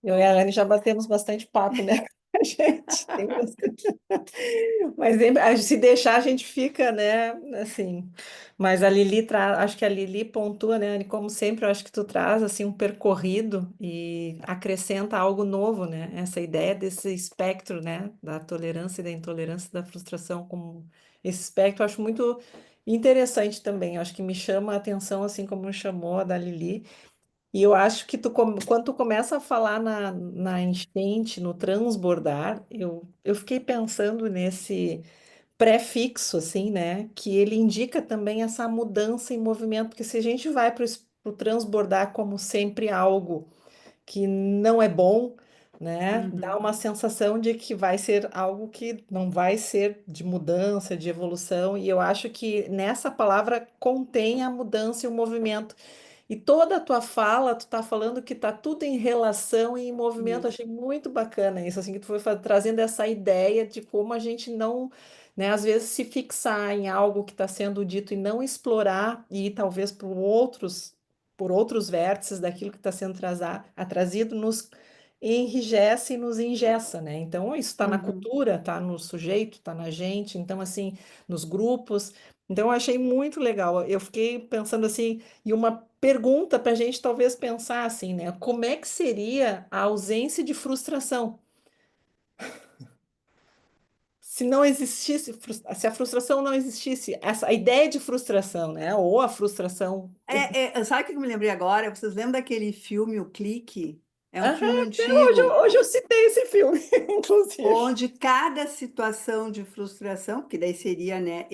Eu e a Anne já batemos bastante papo, né? A gente tem bastante. Mas se deixar, a gente fica, né? Assim. Mas a Lili traz, acho que a Lili pontua, né, Anne? Como sempre, eu acho que tu traz assim um percorrido e acrescenta algo novo, né? Essa ideia desse espectro, né? Da tolerância e da intolerância, da frustração, como esse espectro, eu acho muito interessante também. Eu acho que me chama a atenção, assim como me chamou a da Lili. E eu acho que quando tu começa a falar na enchente, no transbordar, eu fiquei pensando nesse prefixo, assim, né? Que ele indica também essa mudança em movimento, porque se a gente vai para o transbordar como sempre algo que não é bom, né? Dá Uhum, uma sensação de que vai ser algo que não vai ser de mudança, de evolução, e eu acho que nessa palavra contém a mudança e o movimento. E toda a tua fala, tu tá falando que tá tudo em relação e em movimento. isso. Achei muito bacana isso, assim, que tu foi trazendo essa ideia de como a gente não, né, às vezes se fixar em algo que está sendo dito e não explorar e ir talvez por outros vértices daquilo que está sendo trazido, nos enrijece e nos engessa, né? Então, isso está na Uhum. cultura, está no sujeito, está na gente, então, assim, nos grupos. Então, eu achei muito legal. Eu fiquei pensando assim, e uma pergunta para a gente talvez pensar assim, né? Como é que seria a ausência de frustração? Se não existisse, se a frustração não existisse, essa a ideia de frustração, né? Ou a frustração. Sabe o que eu me lembrei agora? Vocês lembram daquele filme, O Clique? É um Aham, filme até hoje, antigo, hoje eu citei esse filme, inclusive. onde cada situação de frustração, que daí seria, né?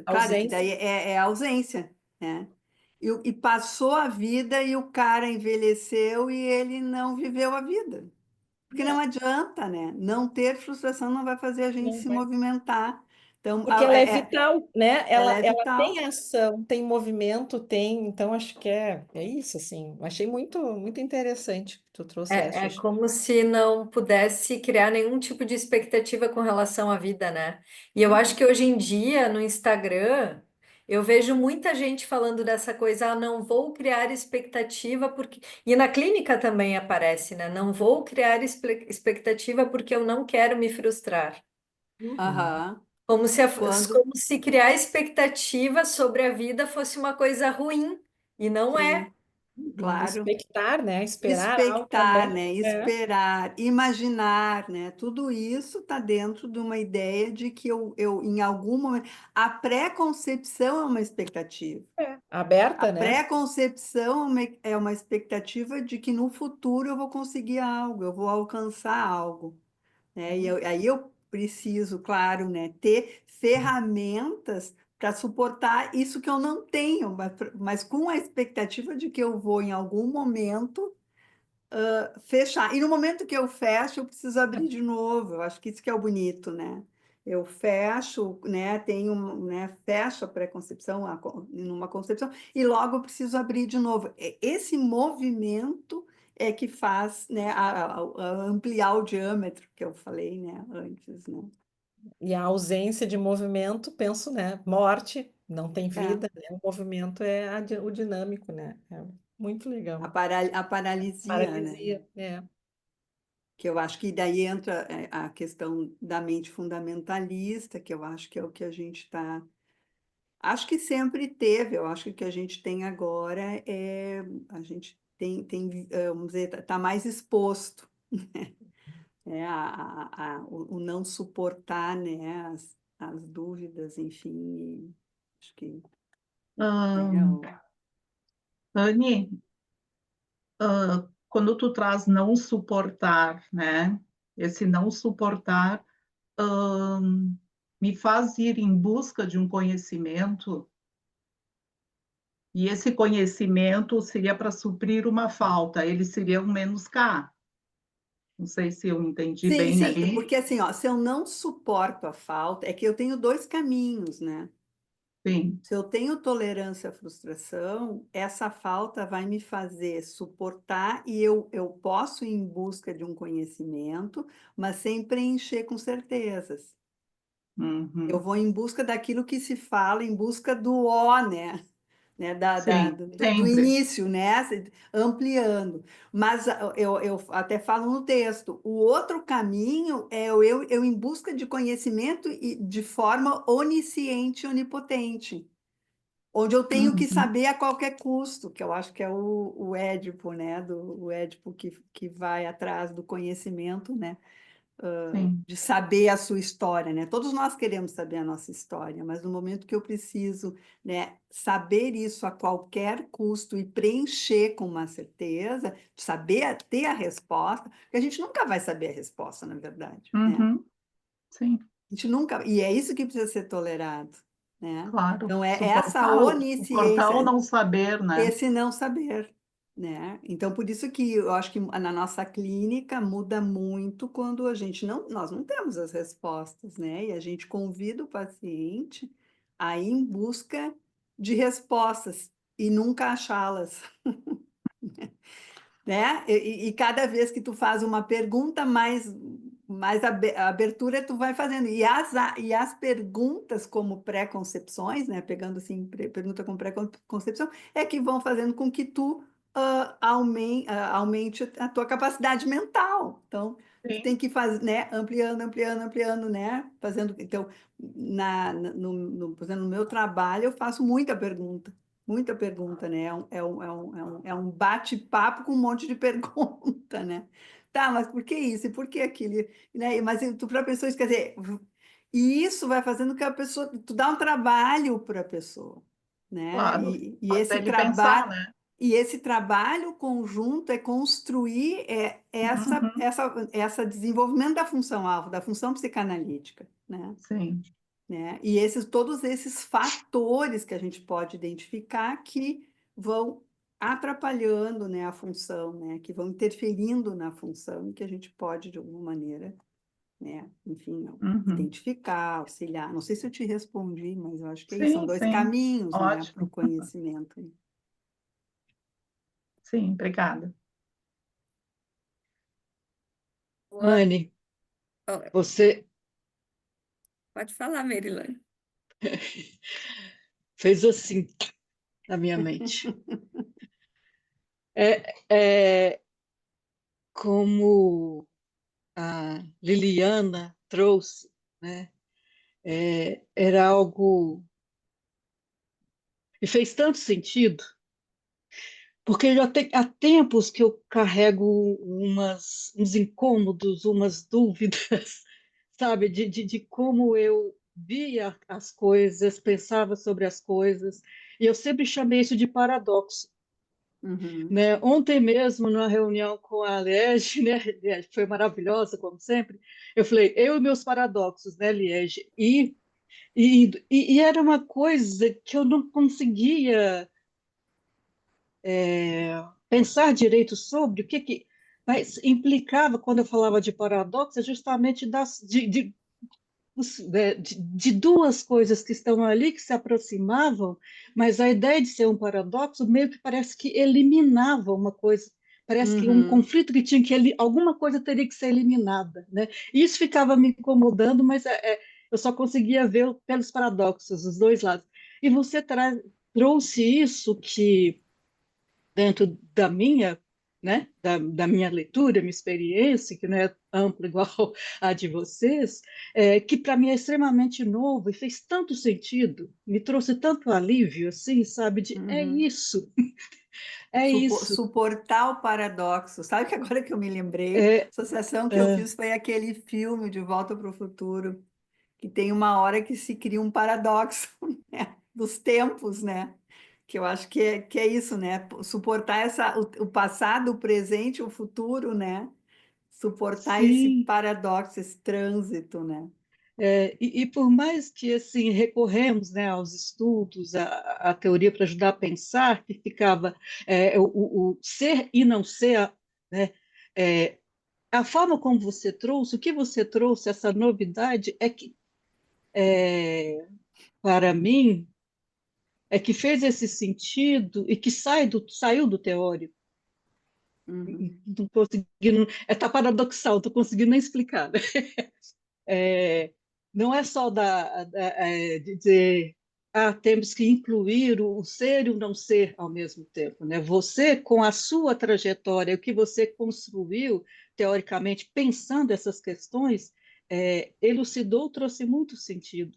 Claro que Ausência. daí é a ausência, né? E passou a vida e o cara envelheceu e ele não viveu a vida. Porque não É, adianta, né? Não ter frustração não vai fazer a gente não se vai. movimentar. Então, Porque ela é vital, né? ela Ela, é ela vital. tem ação, tem movimento, tem. Então, acho que é isso, assim. Achei muito interessante que tu trouxeste. É como se não pudesse criar nenhum tipo de expectativa com relação à vida, né? E eu acho que hoje em dia, no Instagram, eu vejo muita gente falando dessa coisa, ah, não vou criar expectativa porque. E na clínica também aparece, né? Não vou criar expectativa porque eu não quero me frustrar. Uhum. Aham. Como se, Quando, como se criar expectativa sobre a vida fosse uma coisa ruim, e não é. sim, claro. Expectar, né? Esperar algo é Expectar, bom. né? É. Esperar, imaginar, né? Tudo isso está dentro de uma ideia de que em algum momento. A pré-concepção é uma expectativa. A Aberta, né? pré-concepção é uma expectativa de que no futuro eu vou conseguir algo, eu vou alcançar algo, né? Aí eu preciso, claro, né, ter ferramentas para suportar isso que eu não tenho, mas com a expectativa de que eu vou, em algum momento, fechar. E no momento que eu fecho, eu preciso abrir de novo. Eu acho que isso que é o bonito, né? Eu fecho, né? Tenho, né? Fecho a pré-concepção, numa concepção, e logo eu preciso abrir de novo. Esse movimento é que faz, né? A ampliar o diâmetro que eu falei, né? Antes, né? E a ausência de movimento, penso, né? Morte, não tem É, vida, né? O movimento é o dinâmico, né? É muito legal. a paralisia, né? Paralisia, é. Que eu acho que daí entra a questão da mente fundamentalista, que eu acho que é o que a gente está. Acho que sempre teve, eu acho que o que a gente tem agora a gente vamos dizer, está mais exposto, o não suportar, né, as dúvidas, enfim, acho que, né, Ahn, Anne, quando tu traz não suportar, né? Esse não suportar, me faz ir em busca de um conhecimento E esse conhecimento seria para suprir uma falta, ele seria um menos K. Não sei se eu entendi Sim, bem sim, ali. porque assim, ó, se eu não suporto a falta, é que eu tenho dois caminhos, né? Sim. Se eu tenho tolerância à frustração, essa falta vai me fazer suportar e eu posso ir em busca de um conhecimento, mas sem preencher com certezas. Eu Uhum. vou em busca daquilo que se fala, em busca do ó, né, Sim, do sempre. início, né, ampliando. Mas eu até falo no texto, o outro caminho é eu em busca de conhecimento e de forma onisciente, onipotente, onde eu tenho que Uhum. saber a qualquer custo, que eu acho que é o Édipo, né, o Édipo que vai atrás do conhecimento, né, Sim. de saber a sua história, né? Todos nós queremos saber a nossa história, mas no momento que eu preciso, né, saber isso a qualquer custo e preencher com uma certeza, saber ter a resposta, porque a gente nunca vai saber a resposta, na verdade, né? Uhum. Sim, A gente nunca, e é isso que precisa ser tolerado, né? claro. Então é essa Suportar o onisciência, não saber, né? esse não saber, né? Então, por isso que eu acho que na nossa clínica muda muito quando nós não temos as respostas, né? E a gente convida o paciente a ir em busca de respostas e nunca achá-las, né? E cada vez que tu faz uma pergunta, mais abertura tu vai fazendo. E as perguntas como pré-concepções, né? Pegando assim, pergunta com pré-concepção, é que vão fazendo com que tu aumente a tua capacidade mental. Então, tu tem Sim. que fazer, né? Ampliando, ampliando, ampliando, né? Fazendo, então, por exemplo, no meu trabalho, eu faço muita pergunta, né? É um bate-papo com um monte de pergunta, né? Tá, mas por que isso? E por que aquilo? Né? Mas para a pessoa, quer dizer, e isso vai fazendo que a pessoa, tu dá um trabalho para a pessoa, né? Claro. Fazer ele pensar, né? E esse trabalho conjunto é construir Uhum. essa desenvolvimento da função alvo, da função psicanalítica, né? Sim. Né? E todos esses fatores que a gente pode identificar que vão atrapalhando, né, a função, né, que vão interferindo na função e que a gente pode, de alguma maneira, né, enfim, Uhum. identificar, auxiliar. Não sei se eu te respondi, mas eu acho que é isso. São Sim, dois sim. caminhos, né, para o Ótimo. conhecimento. Sim, obrigada. Anne, Ó, você pode falar, Merilane. fez assim na minha mente. É como a Liliana trouxe, né? Era algo que fez tanto sentido, porque há tempos que eu carrego uns incômodos, umas dúvidas, sabe, de como eu via as coisas, pensava sobre as coisas, e eu sempre chamei isso de paradoxo. Uhum, Né? Ontem mesmo, numa reunião com a Liege, né? Liege foi maravilhosa, como sempre, eu falei, eu e meus paradoxos, né, Liege? E era uma coisa que eu não conseguia pensar direito sobre o que mas implicava, quando eu falava de paradoxo, é justamente de duas coisas que estão ali, que se aproximavam, mas a ideia de ser um paradoxo meio que parece que eliminava uma coisa, parece que um uhum, conflito que tinha que, alguma coisa teria que ser eliminada, né? E isso ficava me incomodando, mas eu só conseguia ver pelos paradoxos, os dois lados. E você trouxe isso que dentro da minha, né, da minha leitura, minha experiência, que não é ampla igual a de vocês, que para mim é extremamente novo e fez tanto sentido, me trouxe tanto alívio, assim, sabe, é uhum. isso, é isso, Suportar o paradoxo. Sabe que agora que eu me lembrei, é, a associação que eu é, fiz foi aquele filme De Volta para o Futuro, que tem uma hora que se cria um paradoxo, né, dos tempos, né? Que eu acho que é isso, né? Suportar o passado, o presente, o futuro, né? Suportar esse sim, paradoxo, esse trânsito, né? E por mais que assim recorremos, né, aos estudos, à teoria para ajudar a pensar, que ficava o ser e não ser, né, é, a forma como você trouxe, o que você trouxe, essa novidade é que, para mim, é que fez esse sentido e que saiu do teórico. Uhum. Não conseguindo, tá paradoxal, não estou conseguindo nem explicar, né? Não é só de dizer, temos que incluir o ser e o não ser ao mesmo tempo, né? Você, com a sua trajetória, o que você construiu, teoricamente, pensando essas questões, elucidou, trouxe muito sentido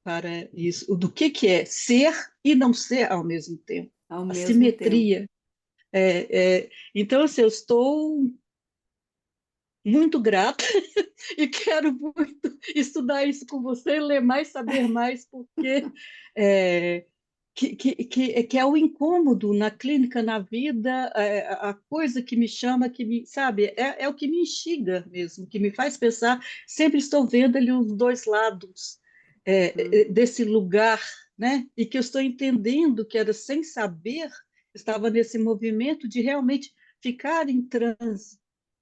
para isso, do que é ser e não ser ao mesmo tempo, Ao a mesmo tempo. simetria. Então, assim, eu estou muito grata e quero muito estudar isso com você, ler mais, saber mais, porque que é o incômodo na clínica, na vida, a coisa que me chama, sabe, é o que me instiga mesmo, que me faz pensar, sempre estou vendo ali os dois lados desse lugar, né? E que eu estou entendendo que era sem saber, estava nesse movimento de realmente ficar em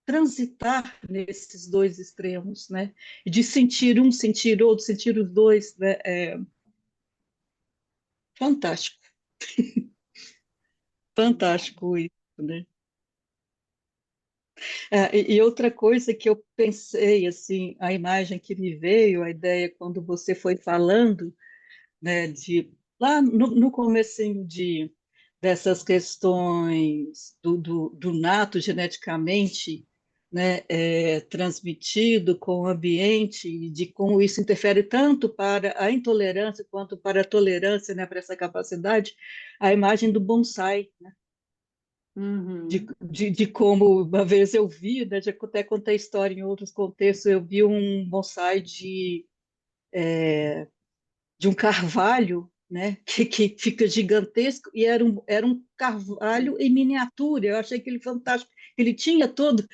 transitar nesses dois extremos, né? E de sentir um, sentir outro, sentir os dois, né? Fantástico, fantástico isso, né? E outra coisa que eu pensei, assim, a imagem que me veio, a ideia quando você foi falando, né, de lá no comecinho dessas questões do nato geneticamente, né, transmitido com o ambiente, e de como isso interfere tanto para a intolerância quanto para a tolerância, né, para essa capacidade, a imagem do bonsai, né, Uhum. de como uma vez eu vi, né, já até contei história em outros contextos, eu vi um bonsai de um carvalho, né, que fica gigantesco, e era um carvalho em miniatura. Eu achei aquele fantástico. Ele tinha toda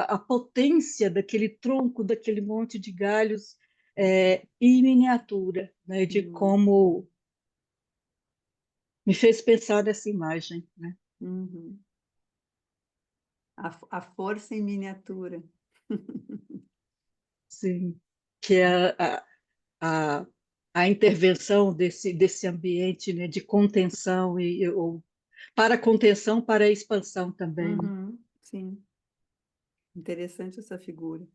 a potência daquele tronco, daquele monte de galhos em miniatura, né, de como me fez pensar nessa imagem, né? Uhum. A força em miniatura. Sim, que é a, a intervenção desse ambiente, né, de contenção ou para a contenção, para a expansão também, né? Uhum. Sim, interessante essa figura.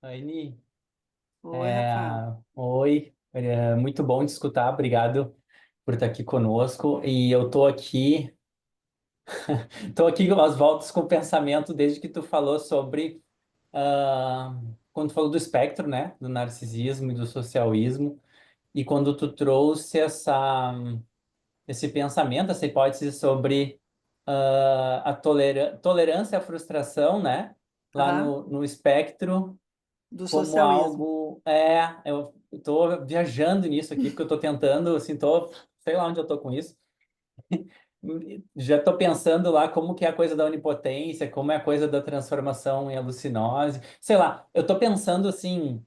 Aine, Oi, Rafael. oi, muito bom te escutar, obrigado por estar aqui conosco. E eu tô aqui às voltas com o pensamento desde que tu falou sobre, quando tu falou do espectro, né, do narcisismo e do socialismo, e quando tu trouxe esse pensamento, essa hipótese sobre a tolerância à frustração, né, lá Aham. no espectro Do como socialismo. algo. Eu tô viajando nisso aqui, porque eu tô tentando, assim, sei lá onde eu tô com isso. Já tô pensando lá como que é a coisa da onipotência, como é a coisa da transformação em alucinose. Sei lá, eu tô pensando assim.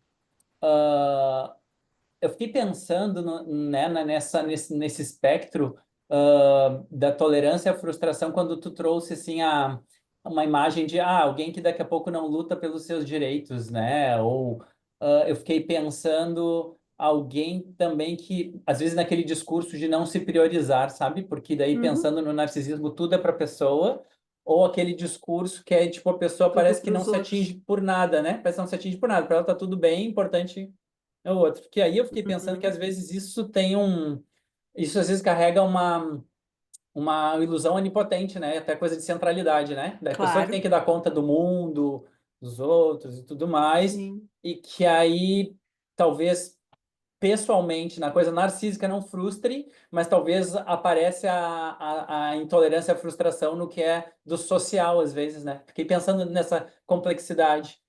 Eu fiquei pensando né, nesse espectro da tolerância à frustração quando tu trouxe assim uma imagem de alguém que daqui a pouco não luta pelos seus direitos, né? Ou eu fiquei pensando alguém também que, às vezes, naquele discurso de não se priorizar, sabe? Porque daí, Uhum. pensando no narcisismo, tudo é para a pessoa. Ou aquele discurso que é tipo, a pessoa Tudo parece que para não os se outros. atinge por nada, né? Parece que não se atinge por nada. Para ela tá tudo bem, importante é o outro. Porque aí eu fiquei pensando que Uhum. às vezes isso tem um. Isso às vezes carrega uma ilusão onipotente, né? Até coisa de centralidade, né? Da pessoa que tem Claro, que dar conta do mundo, dos outros e tudo mais. sim. E que aí talvez pessoalmente na coisa narcísica não frustre, mas talvez aparece a intolerância, a frustração no que é do social às vezes, né? Fiquei pensando nessa complexidade.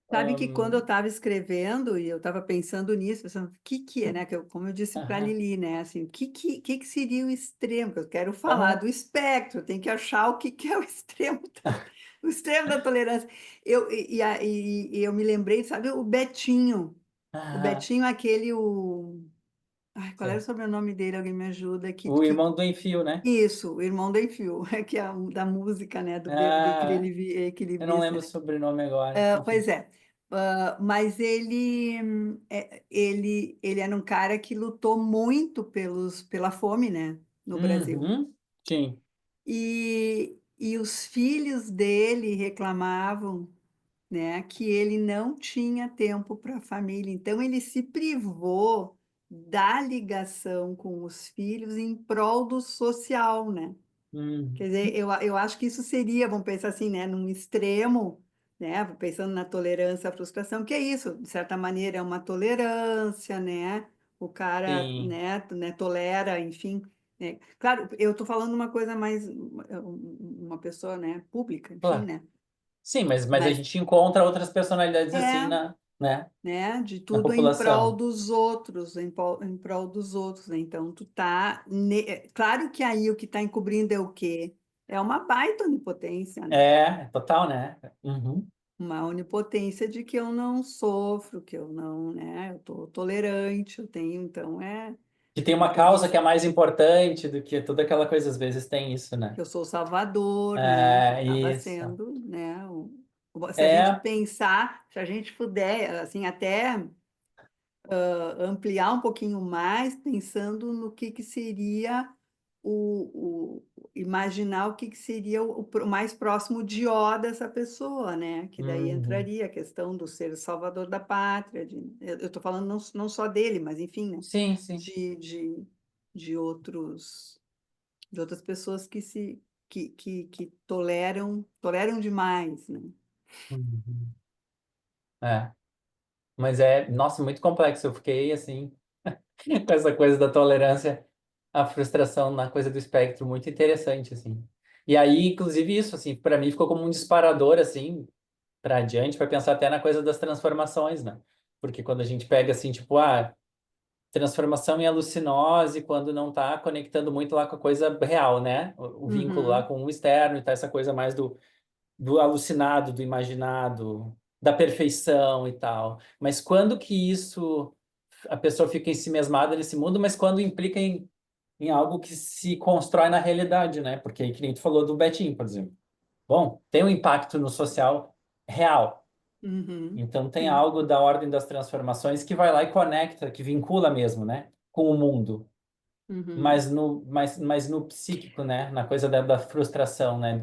Sabe que quando eu Ahn, estava escrevendo e eu estava pensando nisso, pensando, o que é, né? Como eu disse para a aham, Lili, né? Assim, o que seria o extremo? Eu quero falar aham, do espectro, tem que achar o que é o extremo O extremo da tolerância. E eu me lembrei, sabe, o Betinho. O Ah, Betinho, aquele, Ai, qual era o sei. sobrenome dele? Alguém me ajuda? O irmão do Enfio, né? Isso, o irmão do Enfio, que é da música, né, do bêbado Ah, eu não lembro o equilibrista. sobrenome agora. Pois Enfim. é. Mas ele era um cara que lutou muito pela fome, né, no Brasil. Uhum, sim. E os filhos dele reclamavam, né, que ele não tinha tempo para a família. Então, ele se privou da ligação com os filhos em prol do social, né? Uhum. Quer dizer, eu acho que isso seria, vamos pensar assim, né, num extremo, né, pensando na tolerância à frustração, que é isso, de certa maneira é uma tolerância, né, o cara, Sim, né, tolera, enfim, né. Claro, eu estou falando uma coisa mais, uma pessoa, né, pública, enfim, claro. né, Sim, mas a mas gente encontra outras personalidades assim é, né, né, de na tudo em prol população. dos outros, em prol dos outros, né? Então tu tá, claro que aí o que está encobrindo é o quê? É uma baita onipotência, né? É, total, né? Uhum. Uma onipotência de que eu não sofro, que eu não, né? Eu tô tolerante, eu tenho, então Que tem é uma por causa isso que é mais importante do que toda aquela coisa, às vezes tem isso, né? que eu sou o salvador, né? É, Acaba isso. sendo, né? Se a gente É, pensar, se a gente puder, assim, até ampliar um pouquinho mais, pensando no que seria imaginar o que seria o mais próximo de ó dessa pessoa, né? Que daí uhum. entraria a questão do ser salvador da pátria, eu estou falando não só dele, mas enfim, né? Sim, sim. De, de, de outros, de outras pessoas que toleram demais, né? Uhum. É, mas é, nossa, muito complexo. Eu fiquei assim, com essa coisa da tolerância à frustração na coisa do espectro, muito interessante, assim. E aí, inclusive, isso, assim, para mim ficou como um disparador, assim, para adiante, para pensar até na coisa das transformações, né? Porque quando a gente pega, assim, tipo, transformação em alucinose, quando não está conectando muito lá com a coisa real, né? O vínculo lá Uhum, com o externo e tá essa coisa mais do alucinado, do imaginado, da perfeição e tal. Mas quando que isso, a pessoa fica ensimesmada nesse mundo, mas quando implica em algo que se constrói na realidade, né? Porque aí, que nem tu falou do Betinho, por exemplo. Bom, tem um impacto no social real. uhum, Então tem sim, algo da ordem das transformações que vai lá e conecta, que vincula mesmo, né? Com o mundo. uhum. Mas no psíquico, né? Na coisa da frustração, né?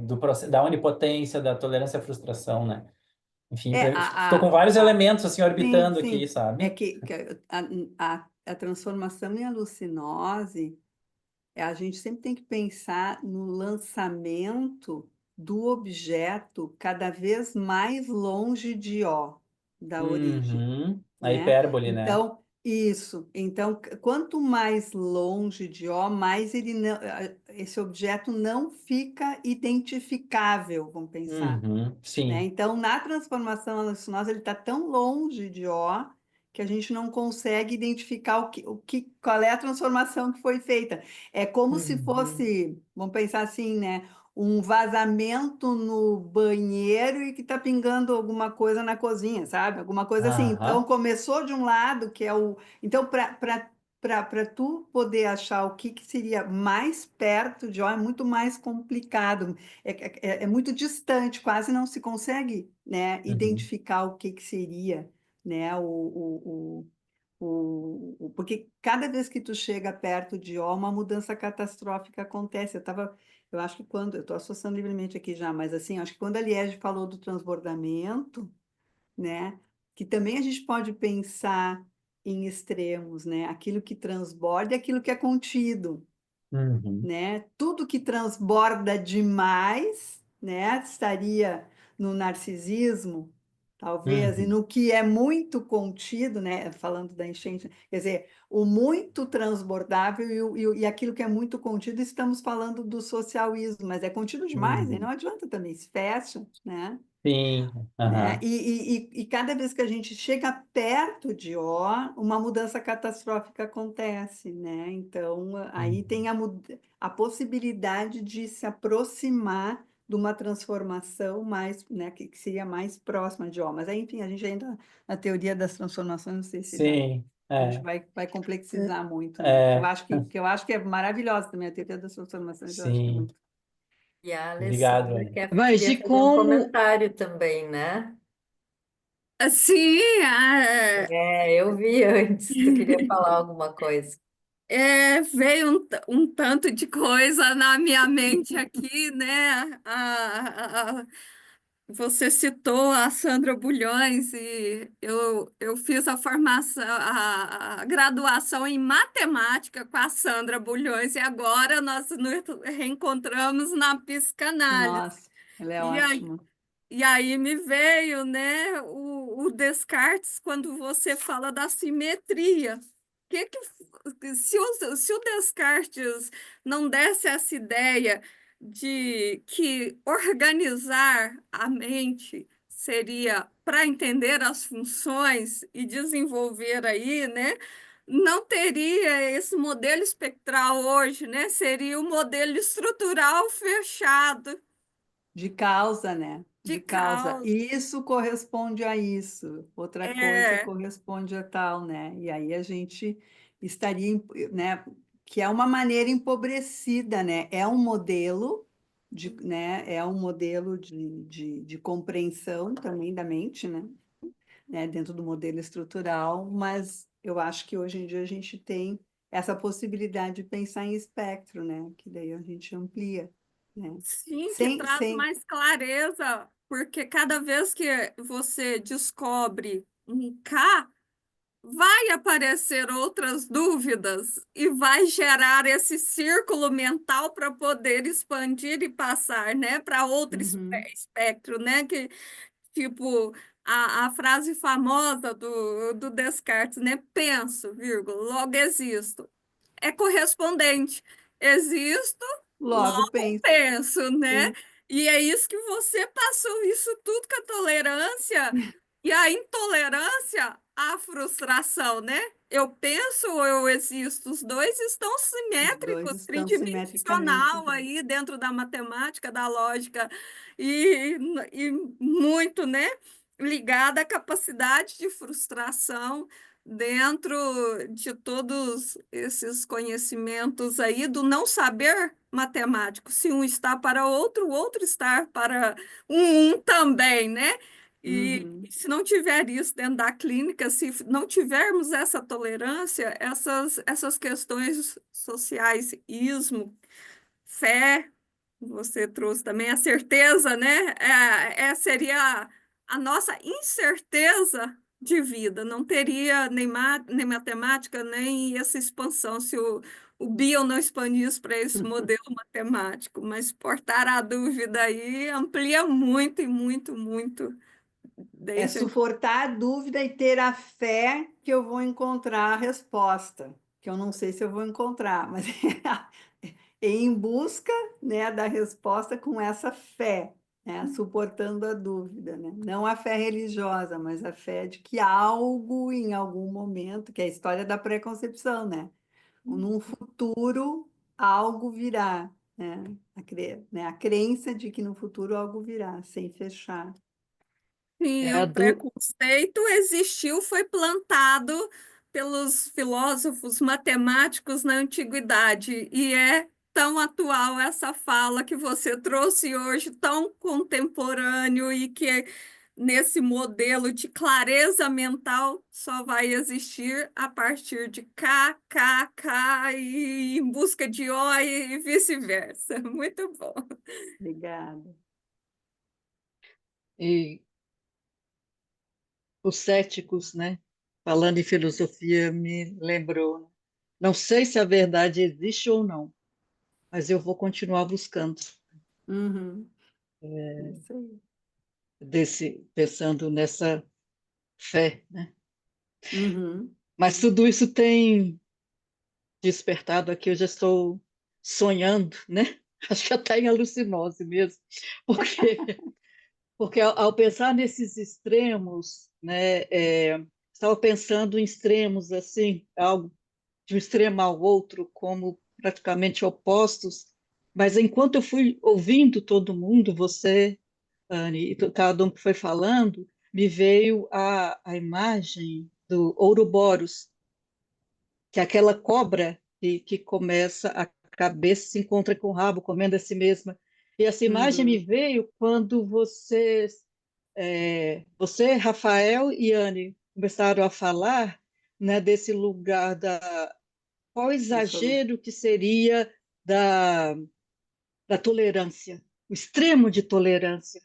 Da onipotência, da tolerância à frustração, né? Enfim, É, estou com vários elementos assim sim, orbitando aqui, sim. É sabe? que a transformação em alucinose, a gente sempre tem que pensar no lançamento do objeto cada vez mais longe de ó, da origem, Uhum. A né? hipérbole, né? Então, isso. Então, quanto mais longe de ó, mais esse objeto não fica identificável, vamos pensar, Uhum. né? Sim. Então, na transformação alucinógena, ele está tão longe de ó que a gente não consegue identificar qual é a transformação que foi feita. É como se Uhum. fosse, vamos pensar assim, né? Um vazamento no banheiro e que está pingando alguma coisa na cozinha, sabe? Alguma coisa assim. Então, Aham. começou de um lado, que é o. Então, para tu poder achar o que seria mais perto de ó, é muito mais complicado, é muito distante, quase não se consegue, né, Uhum. identificar o que seria, né, porque cada vez que tu chega perto de ó, uma mudança catastrófica acontece. Eu acho que quando, eu estou associando livremente aqui já, mas assim, acho que quando a Liege falou do transbordamento, né? Que também a gente pode pensar em extremos, né? Aquilo que transborda e aquilo que é contido, Uhum. né? Tudo que transborda demais, né? Estaria no narcisismo, talvez, e Uhum. no que é muito contido, né? Falando da enchente, quer dizer, o muito transbordável e aquilo que é muito contido, estamos falando do socialismo, mas é contido demais, e Uhum. não adianta também, se fecha, né? Sim. Né? Aham. E cada vez que a gente chega perto de ó, uma mudança catastrófica acontece, né? Então, aí tem Uhum. a possibilidade de se aproximar de uma transformação mais, né, que seria mais próxima de ó. Mas aí, enfim, a gente ainda na teoria das transformações, não sei se dá. Sim, A gente vai complexizar muito, né? é, Que eu acho que é maravilhosa também a teoria das transformações, eu acho que é sim. muito. E a Obrigado, Alessandra Anne. Mas queria e fazer um como comentário também, né? Sim, Eu vi antes, tu queria falar alguma coisa. veio um tanto de coisa na minha mente aqui, né? Você citou a Sandra Bulhões e eu fiz a formação, a graduação em matemática com a Sandra Bulhões e agora nós nos reencontramos na psicanálise. Nossa, ela é E aí, ótima. e aí me veio, né, o Descartes quando você fala da simetria. Se o Descartes não desse essa ideia de que organizar a mente seria para entender as funções e desenvolver aí, né? Não teria esse modelo espectral hoje, né? Seria o modelo estrutural fechado De causa, né? de De causa. causa. E isso corresponde a isso, outra coisa É, corresponde a tal, né? E aí a gente estaria, né? Que é uma maneira empobrecida, né? É um modelo né? É um modelo de compreensão também da mente, né? Dentro do modelo estrutural, mas eu acho que hoje em dia a gente tem essa possibilidade de pensar em espectro, né? Que daí a gente amplia, né? sim, que Sem, traz sem, mais clareza, porque cada vez que você descobre um K, vai aparecer outras dúvidas e vai gerar esse círculo mental para poder expandir e passar, né, para outro Uhum. espectro, né, que tipo a frase famosa do Descartes, né, penso, vírgula, logo existo, é correspondente. Existo, Logo logo penso, penso, né? sim. E é isso que você passou, isso tudo com a tolerância e a intolerância à frustração, né? Eu penso ou eu existo, os dois estão Os dois simétricos, estão simetricamente. tridimensional aí dentro da matemática, da lógica, e, e muito, né? Ligada à capacidade de frustração dentro de todos esses conhecimentos aí do não saber matemático. Se um está para outro, o outro está para um também, né? E Uhum. se não tiver isso dentro da clínica, se não tivermos essa tolerância, essas questões sociais, ismo, fé, você trouxe também a certeza, né? Seria a nossa incerteza de vida. Não teria nem matemática, nem essa expansão se o Bion não expandisse para esse modelo matemático. Mas portar a dúvida aí amplia muito e muito, muito. É Deixa. suportar a dúvida e ter a fé que eu vou encontrar a resposta, que eu não sei se eu vou encontrar, mas é em busca, né, da resposta com essa fé, né, suportando a dúvida, né? Não a fé religiosa, mas a fé de que algo em algum momento, que é a história da pré-concepção, né? Num futuro algo virá, né? A crença de que no futuro algo virá, sem fechar. Sim, é a o do, preconceito existiu, foi plantado pelos filósofos matemáticos na antiguidade e é tão atual essa fala que você trouxe hoje, tão contemporâneo e que nesse modelo de clareza mental só vai existir a partir de K, K, K e em busca de O e vice-versa. Muito bom. Obrigada. e os céticos, né? Falando em filosofia, me lembrou, né? Não sei se a verdade existe ou não, mas eu vou continuar buscando, Uhum. É isso aí. pensando nessa fé, né? Uhum. Mas tudo isso tem despertado aqui, eu já estou sonhando, né? Acho que até em alucinose mesmo, porque, porque ao pensar nesses extremos, né, estava pensando em extremos assim, algo de um extremo ao outro, como praticamente opostos, Mas enquanto eu fui ouvindo todo mundo, você, Anne, e cada um que foi falando, me veio a imagem do Ouroboros, que é aquela cobra que começa, a cabeça se encontra com o rabo, comendo a si mesma. E essa imagem me Uhum. veio quando você, Rafael e Anne começaram a falar, né, desse lugar qual o Isso. exagero que seria da, da tolerância, o extremo de tolerância.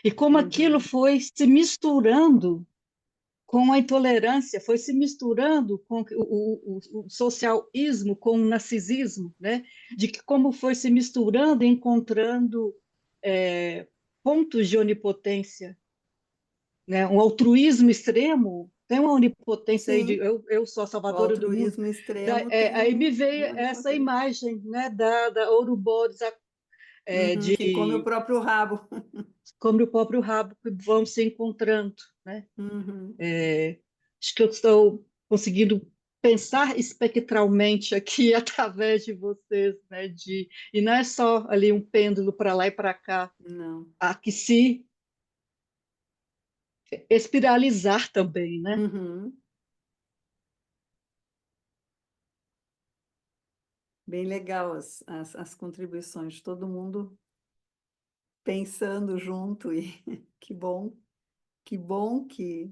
E como aquilo Uhum. foi se misturando com a intolerância, foi se misturando com o socialismo, com o narcisismo, né? De que como foi se misturando, encontrando é, pontos de onipotência, né? Um altruísmo extremo, tem uma onipotência aí de Sim, eu sou a o salvadora do mundo. altruísmo extremo tem Aí me veio uma essa onipotência. imagem, né, da Ouroboros, Uhum, que come o de próprio rabo. como o próprio rabo que vão se encontrando, né? Uhum. Acho que eu estou conseguindo pensar espectralmente aqui através de vocês, né? E não é só ali um pêndulo para lá e para cá, Não. há que se espiralizar também, né? Uhum. Bem legal as contribuições de todo mundo pensando junto e que bom que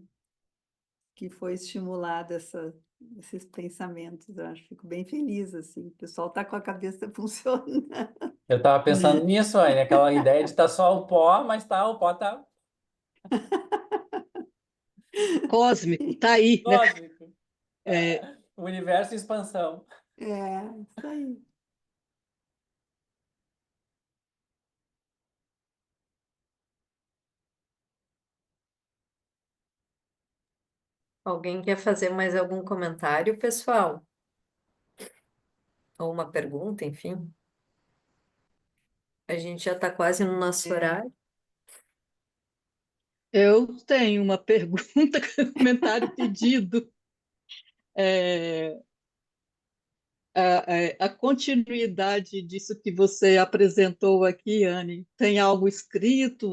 foi estimulado esses pensamentos. Eu acho, fico bem feliz assim. O pessoal está com a cabeça funcionando. Eu tava pensando Né? nisso, aí, aquela ideia de estar só o pó, mas o pó tá Cósmico, tá aí, né? cósmico. É, O universo em expansão. É, isso aí. Alguém quer fazer mais algum comentário, pessoal? Ou uma pergunta, enfim? A gente já está quase no nosso É. horário. eu tenho uma pergunta, comentário, pedido. É, a continuidade disso que você apresentou aqui, Anne, tem algo escrito?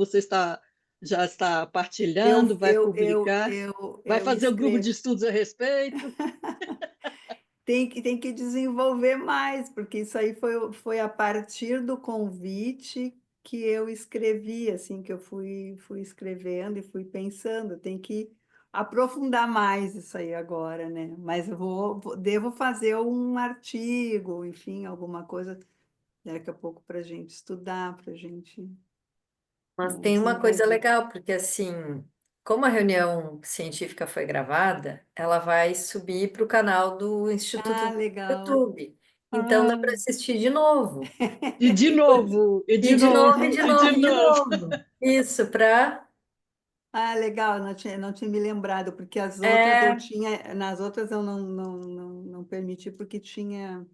Já está partilhando? Vai publicar? Vai Eu fazer um grupo de escrevo. estudos a respeito? Tem que desenvolver mais, porque isso aí foi a partir do convite que eu escrevi, assim, que eu fui escrevendo e fui pensando. Tem que aprofundar mais isso aí agora, né? Mas devo fazer um artigo, enfim, alguma coisa daqui a pouco para a gente estudar, para a gente, Mas né, tem uma coisa desenvolver. legal, porque assim, como a reunião científica foi gravada, ela vai subir para o canal do Instituto Ah, do legal. YouTube. Então dá Ah, para assistir de novo. E de novo, e E de de novo, novo, e de e de novo, e de novo. novo. Isso, para. ah, legal, não tinha me lembrado, porque as outras eu É, tinha, nas outras eu não permiti porque tinha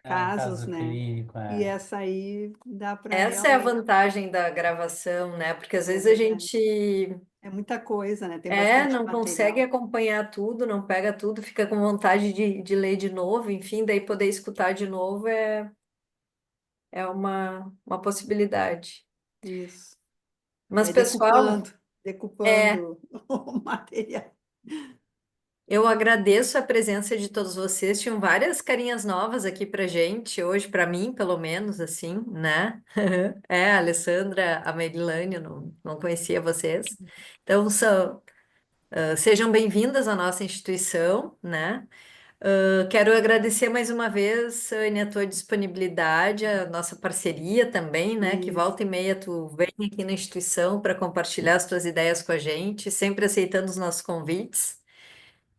É, casos, caso né? clínico, E é. essa aí dá para essa é a realmente, vantagem da gravação, né? Porque às é vezes a verdade. gente É muita coisa, né? Tem bastante não consegue material. acompanhar tudo, não pega tudo, fica com vontade de ler de novo, enfim, daí poder escutar de novo é uma possibilidade. Isso. Mas, Vai pessoal, é, decupando o material. eu agradeço a presença de todos vocês. Tinham várias carinhas novas aqui pra gente, hoje, para mim, pelo menos, assim, né? A Alessandra, a Merilane, eu não conhecia vocês. Então, sejam bem-vindas à nossa instituição, né? Quero agradecer mais uma vez, Anne, a tua disponibilidade, a nossa parceria também, né? Que Isso. volta e meia tu vem aqui na instituição para compartilhar as tuas ideias com a gente, sempre aceitando os nossos convites.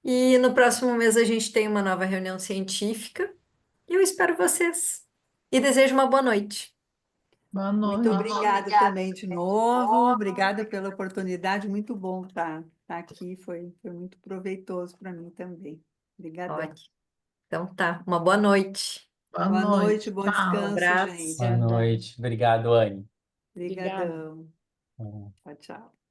E no próximo mês a gente tem uma nova reunião científica e eu espero vocês. E desejo uma boa noite. Boa Muito noite. obrigada também de novo. Obrigada pela oportunidade. Muito bom estar aqui. Foi muito proveitoso para mim também. Obrigadão. Ótimo. Então tá, uma boa noite. Boa Boa noite, noite. bom Um Tchau. descanso, abraço. gente. Boa noite. Obrigado, Anne. Obrigada. Obrigadão. Tchau, tchau.